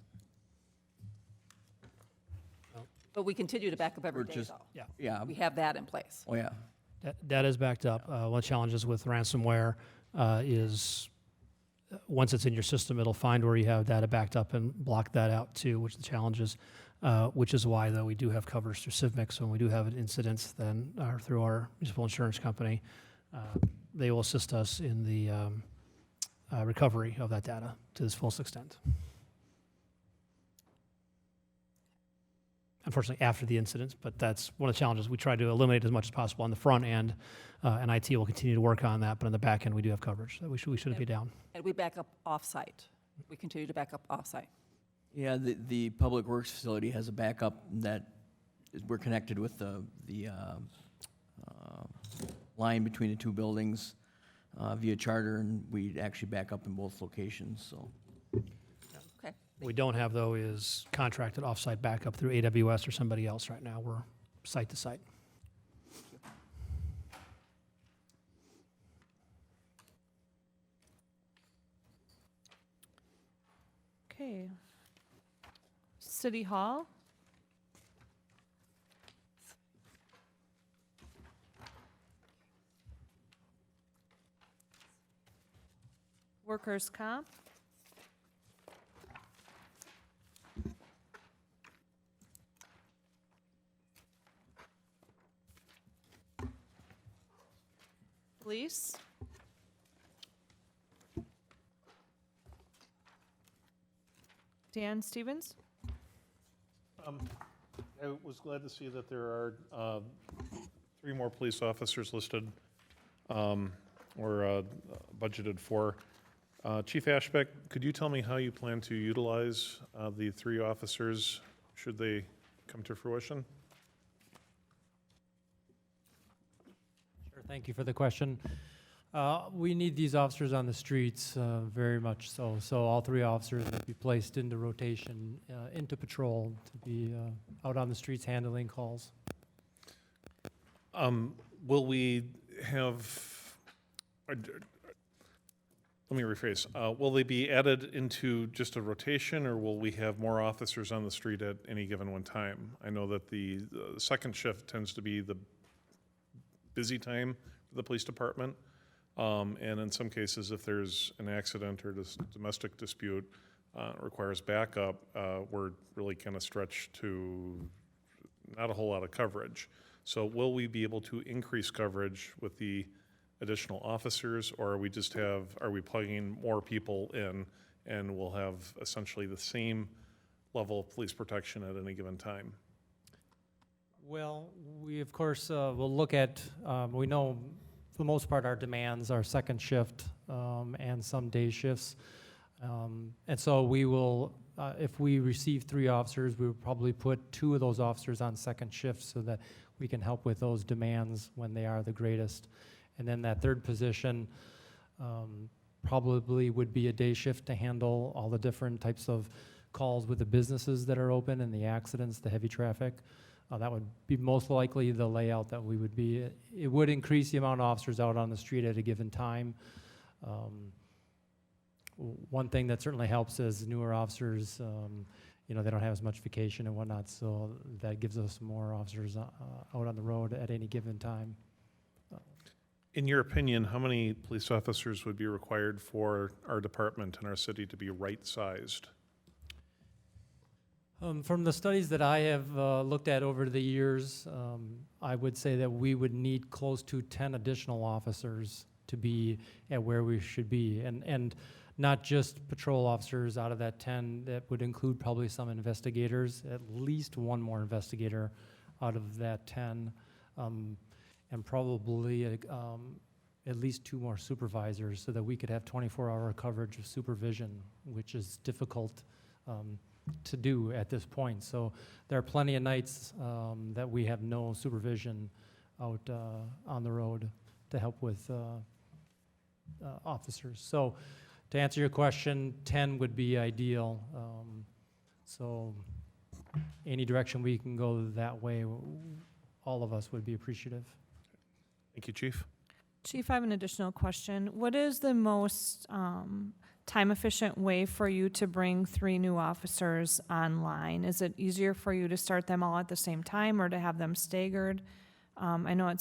But we continue to back up every We're day, just- though. Yeah, We have that in place. oh, yeah. That is backed up. One of the challenges with ransomware is once it's in your system, it'll find where you have data backed up and block that out too, which the challenge is, which is why, though, we do have coverage through CIVMIX. When we do have an incident, then through our municipal insurance company, they will assist us in the recovery of that data to its fullest extent. Unfortunately, after the incident, but that's one of the challenges. We try to eliminate as much as possible on the front end, and IT will continue to work on that, but on the back end, we do have coverage. So we shouldn't be down. And we back up off-site. We continue to back up off-site. Yeah, the Public Works facility has a backup that we're connected with the line between the two buildings via charter, and we actually back up in both locations, so. Okay. What we don't have, though, is contracted offsite backup through AWS or somebody else right now. We're site to site. Okay. City Hall? Workers' comp? Police? Dan Stevens? I was glad to see that there are 3 more police officers listed or budgeted for. Chief Ashbeck, could you tell me how you plan to utilize the 3 officers should they come to fruition? Sure, thank you for the question. We need these officers on the streets, very much so. So all 3 officers will be placed into rotation, into patrol, to be out on the streets handling calls. Will we have, let me rephrase, will they be added into just a rotation, or will we have more officers on the street at any given one time? I know that the second shift tends to be the busy time for the police department. And in some cases, if there's an accident or domestic dispute requires backup, we're really kind of stretched to not a whole lot of coverage. So will we be able to increase coverage with the additional officers, or are we plugging more people in and we'll have essentially the same level of police protection at any given time? Well, we, of course, will look at, we know for the most part our demands are second shift and some day shifts. And so we will, if we receive 3 officers, we will probably put 2 of those officers on second shift so that we can help with those demands when they are the greatest. And then that third position probably would be a day shift to handle all the different types of calls with the businesses that are open and the accidents, the heavy traffic. That would be most likely the layout that we would be. It would increase the amount of officers out on the street at a given time. One thing that certainly helps is newer officers, you know, they don't have as much vacation and whatnot, so that gives us more officers out on the road at any given time. In your opinion, how many police officers would be required for our department and our city to be right-sized? From the studies that I have looked at over the years, I would say that we would need close to 10 additional officers to be at where we should be. And not just patrol officers out of that 10, that would include probably some investigators, at least one more investigator out of that 10, and probably at least 2 more supervisors so that we could have 24-hour coverage of supervision, which is difficult to do at this point. So there are plenty of nights that we have no supervision out on the road to help with officers. So to answer your question, 10 would be ideal. So any direction we can go that way, all of us would be appreciative. Thank you, Chief. Chief, I have an additional question. What is the most time-efficient way for you to bring 3 new officers online? Is it easier for you to start them all at the same time or to have them staggered? I know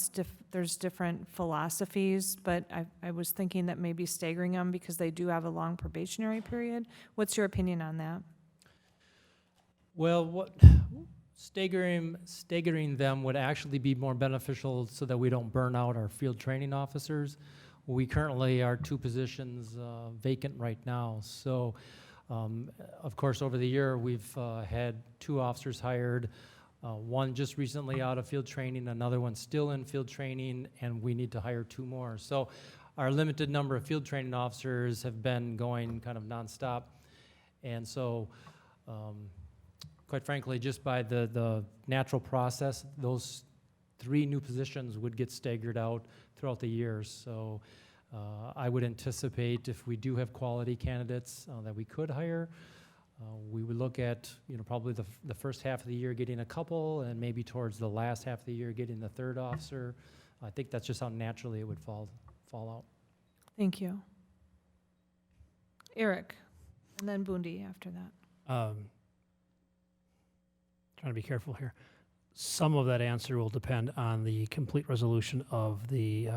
there's different philosophies, but I was thinking that maybe staggering them because they do have a long probationary period. What's your opinion on that? Well, staggering them would actually be more beneficial so that we don't burn out our field training officers. We currently are 2 positions vacant right now. So, of course, over the year, we've had 2 officers hired, one just recently out of field training, another one still in field training, and we need to hire 2 more. So our limited number of field training officers have been going kind of nonstop. And so, quite frankly, just by the natural process, those 3 new positions would get staggered out throughout the year. So I would anticipate if we do have quality candidates that we could hire, we would look at, you know, probably the first half of the year getting a couple, and maybe towards the last half of the year getting the 3rd officer. I think that's just how naturally it would fall out. Thank you. Eric, and then Bundy after that. Trying to be careful here. Some of that answer will depend on the complete resolution of the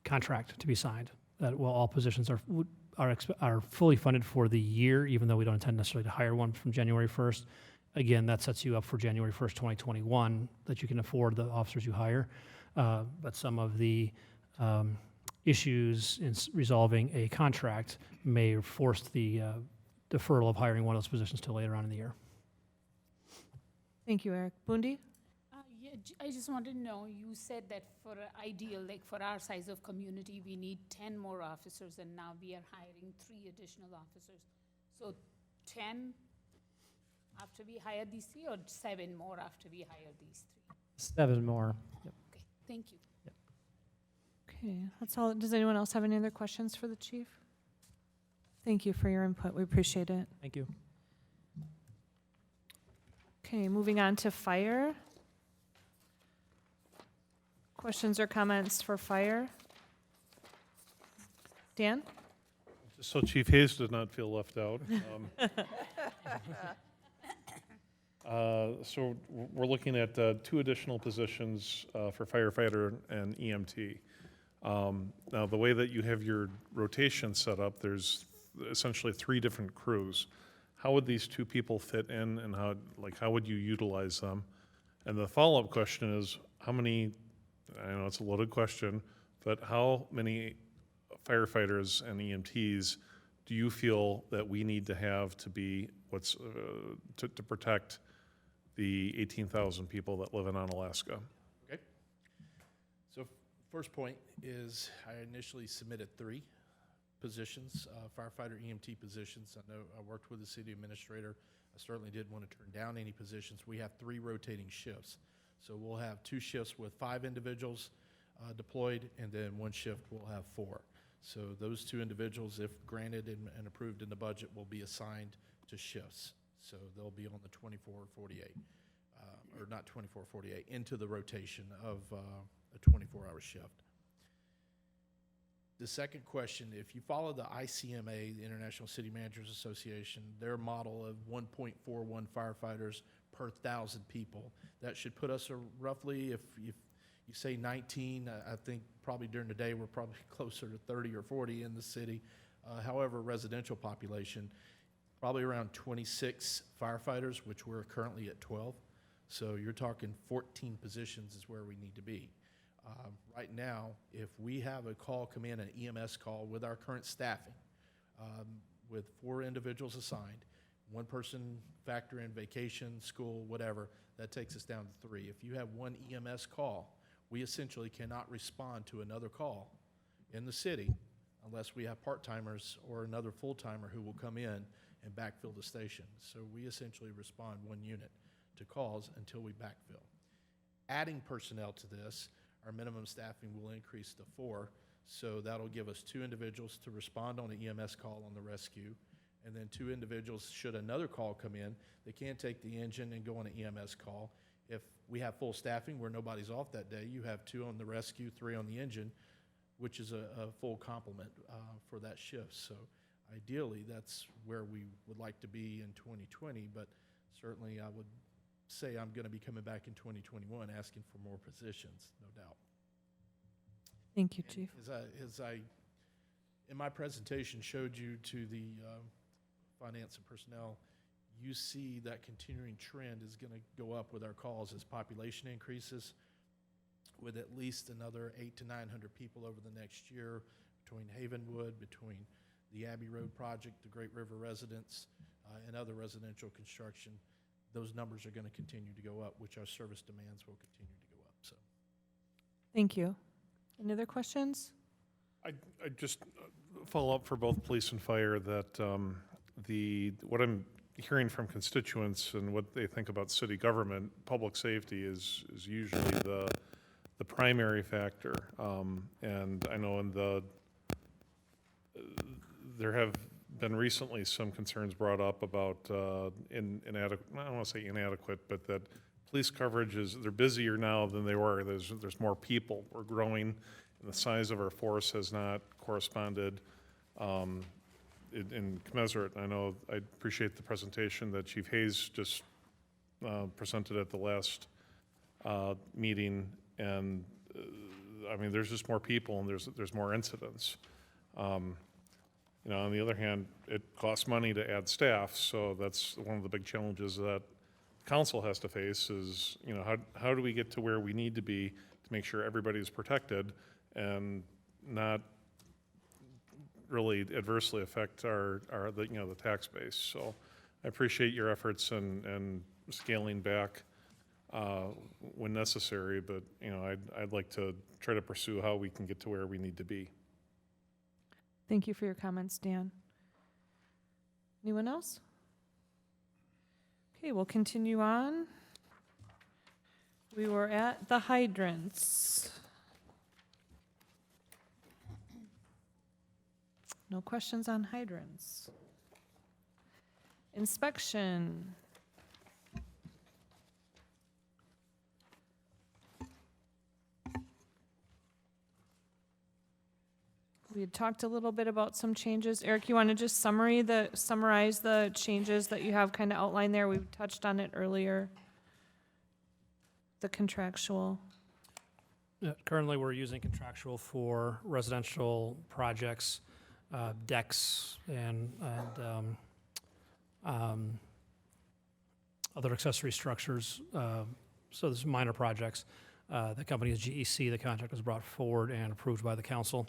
contract to be signed. That while all positions are fully funded for the year, even though we don't intend necessarily to hire one from January 1st. Again, that sets you up for January 1st, 2021, that you can afford the officers you hire. But some of the issues in resolving a contract may force the deferral of hiring one of those positions till later on in the year. Thank you, Eric. Bundy? I just wanted to know, you said that for ideal, like for our size of community, we need 10 more officers, and now we are hiring 3 additional officers. So 10 after we hire these 3, or 7 more after we hire these 3? 7 more. Yep. Okay, thank you. Okay, that's all. Does anyone else have any other questions for the chief? Thank you for your input. We appreciate it. Thank you. Okay, moving on to fire. Questions or comments for fire? Dan? Just so Chief Hayes did not feel left out. So we're looking at 2 additional positions for firefighter and EMT. Now, the way that you have your rotation set up, there's essentially 3 different crews. How would these 2 people fit in, and how would you utilize them? And the follow-up question is, how many, I know it's a loaded question, but how many firefighters and EMTs do you feel that we need to have to be to protect the 18,000 people that live in Onalaska? Okay. So first point is I initially submitted 3 positions, firefighter EMT positions. I know I worked with the city administrator. I certainly didn't want to turn down any positions. We have 3 rotating shifts. So we'll have 2 shifts with 5 individuals deployed, and then 1 shift we'll have 4. So those 2 individuals, if granted and approved in the budget, will be assigned to shifts. So they'll be on the 24-48, or not 24-48, into the rotation of a 24-hour shift. The second question, if you follow the ICMA, the International City Managers Association, their model of 1.41 firefighters per 1,000 people, that should put us roughly, if you say 19, I think probably during the day we're probably closer to 30 or 40 in the city. However, residential population, probably around 26 firefighters, which we're currently at 12. So you're talking 14 positions is where we need to be. Right now, if we have a call come in, an EMS call with our current staffing, with 4 individuals assigned, 1 person factor in vacation, school, whatever, that takes us down to 3. If you have 1 EMS call, we essentially cannot respond to another call in the city unless we have part-timers or another full-timer who will come in and backfill the station. So we essentially respond 1 unit to calls until we backfill. Adding personnel to this, our minimum staffing will increase to 4, so that'll give us 2 individuals to respond on an EMS call on the rescue, and then 2 individuals, should another call come in, they can take the engine and go on an EMS call. If we have full staffing where nobody's off that day, you have 2 on the rescue, 3 on the engine, which is a full complement for that shift. So ideally, that's where we would like to be in 2020, but certainly I would say I'm going to be coming back in 2021 asking for more positions, no doubt. Thank you, Chief. As I in my presentation, showed you to the finance and personnel, you see that continuing trend is going to go up with our calls as population increases, with at least another 800 to 900 people over the next year between Havenwood, between the Abbey Road project, the Great River residents, and other residential construction. Those numbers are going to continue to go up, which our service demands will continue to go up. So, Thank you. Any other questions? I just follow up for both police and fire that what I'm hearing from constituents and what they think about city government, public safety is usually the primary factor. And I know there have been recently some concerns brought up about inadequate, I don't want to say inadequate, but that police coverage they're busier now than they were. There's more people. We're growing, and the size of our force has not corresponded in commensurate. I know I appreciate the presentation that Chief Hayes just presented at the last meeting, and I mean, there's just more people and there's more incidents. You know, on the other hand, it costs money to add staff, so that's one of the big challenges that council has to face is, you know, how do we get to where we need to be to make sure everybody is protected and not really adversely affect the tax base. So I appreciate your efforts and scaling back when necessary, but you know, I'd like to try to pursue how we can get to where we need to be. Thank you for your comments, Dan. Anyone else? Okay, we'll continue on. We were at the hydrants. No questions on hydrants. Inspection. We had talked a little bit about some changes. Eric, you want to just summarize the changes that you have kind of outlined there? We touched on it earlier. The contractual. Currently, we're using contractual for residential projects, decks, and other accessory structures. So there's minor projects. The company is GEC. The contract was brought forward and approved by the council,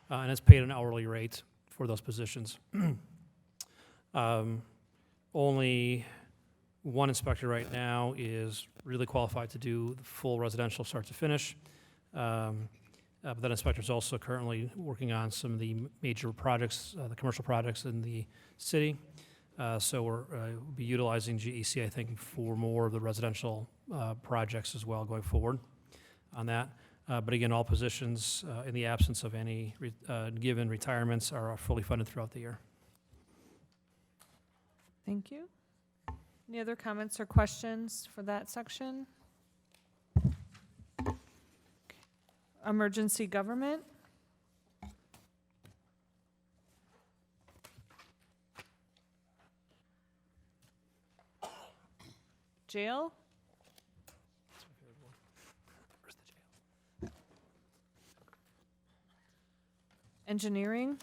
and it's paid an hourly rate for those positions. Only one inspector right now is really qualified to do the full residential start to finish. But that inspector is also currently working on some of the major projects, the commercial projects in the city. So we'll be utilizing GEC, I think, for more of the residential projects as well going forward on that. But again, all positions, in the absence of any given retirements, are fully funded throughout the year. Thank you. Any other comments or questions for that section? Emergency government. Jail. Engineering.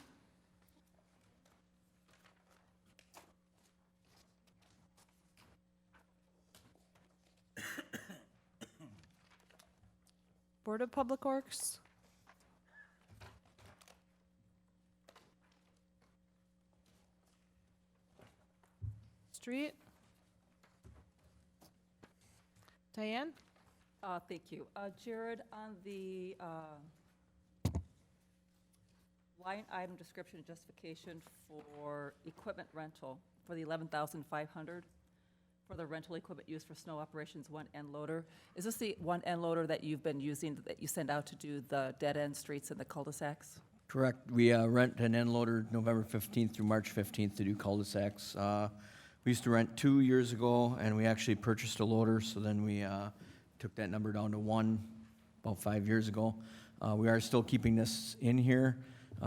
Board of Public Works. Street. Diane? Thank you. Jared, on the line item description and justification for equipment rental for the 11,500 for the rental equipment used for snow operations, one end loader. Is this the one end loader that you've been using, that you send out to do the dead-end streets and the cul-de-sacs? Correct. We rent an end loader November 15th through March 15th to do cul-de-sacs. We used to rent 2 years ago, and we actually purchased a loader, so then we took that number down to one about 5 years ago. We are still keeping this in here.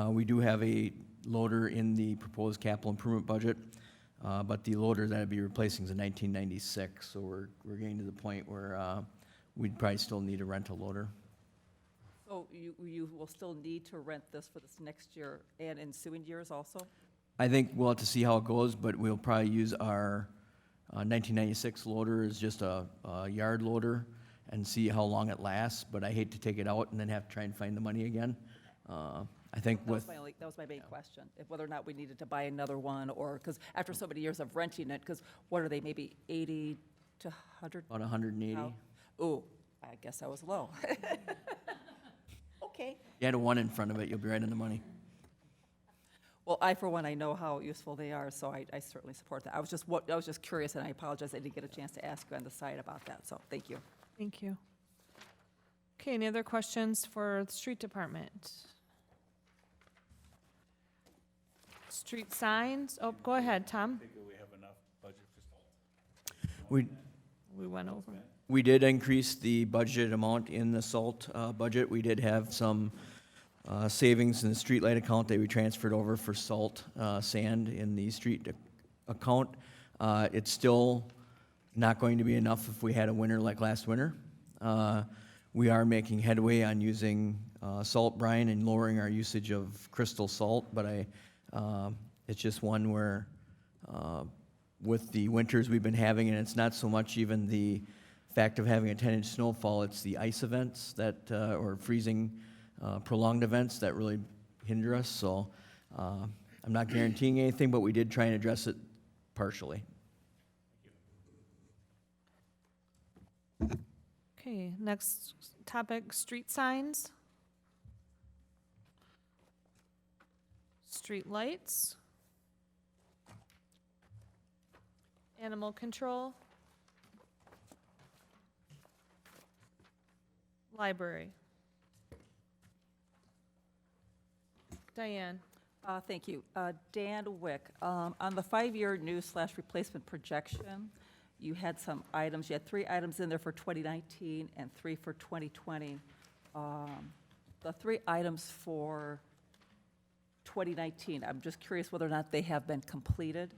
We do have a loader in the proposed capital improvement budget, but the loader that I'd be replacing is a 1996, so we're getting to the point where we'd probably still need a rental loader. So you will still need to rent this for this next year and ensuing years also? I think we'll have to see how it goes, but we'll probably use our 1996 loader as just a yard loader and see how long it lasts, but I hate to take it out and then have to try and find the money again. I think That with, was my main question, if whether or not we needed to buy another one, or, because after so many years of renting it, because what are they, maybe 80 to 100? about 180. now? Ooh, I guess I was low. Okay. You had a one in front of it, you'll be right on the money. Well, for one, I know how useful they are, so I certainly support that. I was just curious, and I apologize, I didn't get a chance to ask you on the side about that, so thank you. Thank you. Okay, any other questions for the street department? Street signs, oh, go ahead, Tom. We We went over. We did increase the budget amount in the SALT budget. We did have some savings in the streetlight account that we transferred over for salt sand in the street account. It's still not going to be enough if we had a winter like last winter. We are making headway on using salt brine and lowering our usage of crystal salt, but it's just one where with the winters we've been having, and it's not so much even the fact of having a 10-inch snowfall, it's the ice events that, or freezing prolonged events that really hinder us. So I'm not guaranteeing anything, but we did try and address it partially. Okay, next topic, street signs. Street lights. Animal control. Library. Diane. Thank you. Dan Wick, on the 5-year new/replacement projection, you had some items, you had 3 items in there for 2019 and 3 for 2020. The 3 items for 2019. I'm just curious whether or not they have been completed.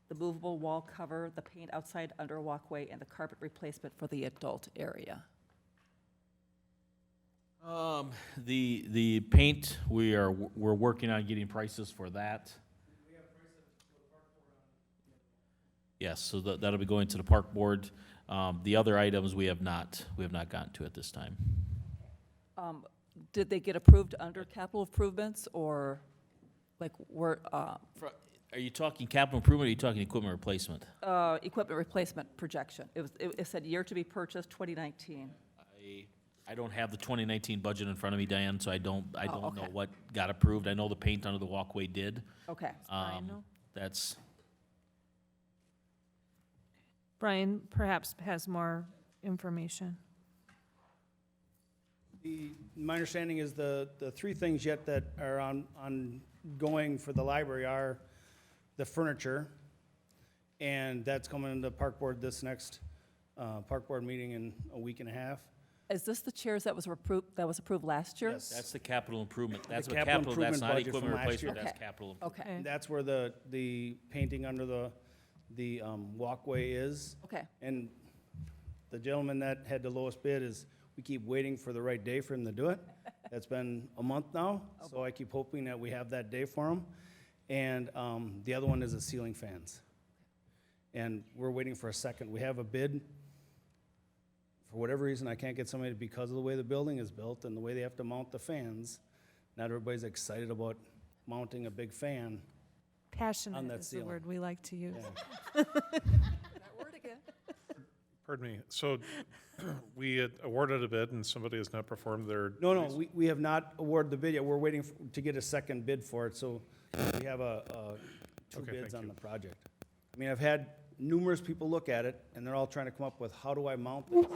The movable wall cover, the paint outside under walkway, and the carpet replacement for the adult area. The paint, we're working on getting prices for that. Yes, so that'll be going to the park board. The other items we have not gotten to at this time. Did they get approved under capital improvements, or like were, Are you talking capital improvement, or are you talking equipment replacement? equipment replacement projection? It said year to be purchased, 2019. I don't have the 2019 budget in front of me, Diane, so I don't know okay. what got approved. I know the paint under the walkway did. Okay. That's, Brian perhaps has more information. My understanding is the three things yet that are ongoing for the library are the furniture, and that's coming into park board this next park board meeting in a week and a half. Is this the chairs that was approved last year? Yes. that's the capital improvement. That's The what capital capital, that's improvement not budget from equipment last year. replacement, that's Okay. capital improvement. Okay, And that's where the painting under the walkway is. okay. And the gentleman that had the lowest bid is, we keep waiting for the right day for him to do it. That's been a month now, so I keep hoping that we have that day for him. And the other one is the ceiling fans. And we're waiting for a second. We have a bid. For whatever reason, I can't get somebody, because of the way the building is built and the way they have to mount the fans, not everybody's excited about mounting a big fan. Passionate that is the ceiling. word we like to use. That word again. Pardon me. So we had awarded a bid and somebody has not performed their. No, we have not awarded the bid yet. We're waiting to get a second bid for it, so we have two Okay, bids thank on you. the project. I mean, I've had numerous people look at it, and they're all trying to come up with, how do I mount this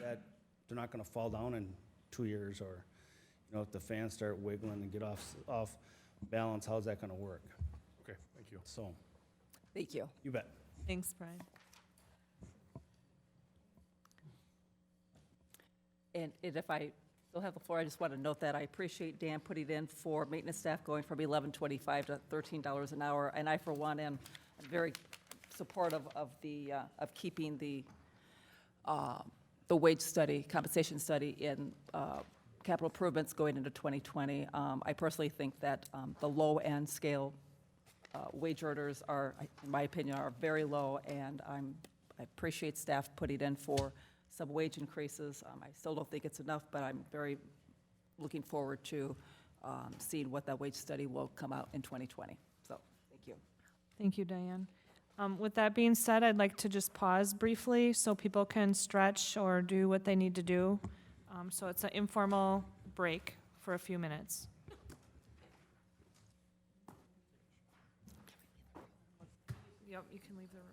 that they're not gonna fall down in 2 years, or, if the fans start wiggling and get off balance, how's that gonna work? Okay, thank you. So, Thank you. you bet. Thanks, Brian. And if I still have the floor, I just want to note that I appreciate Dan putting in for maintenance staff going from $11.25 to $13 an hour. And I, for one, am very supportive of keeping the wage study, compensation study in capital improvements going into 2020. I personally think that the low-end scale wage earners are, in my opinion, are very low, and I appreciate staff putting in for some wage increases. I still don't think it's enough, but I'm very looking forward to seeing what that wage study will come out in 2020. So, thank you. Thank you, Diane. With that being said, I'd like to just pause briefly so people can stretch or do what they need to do. So it's an informal break for a few minutes. Yep, you can leave the room.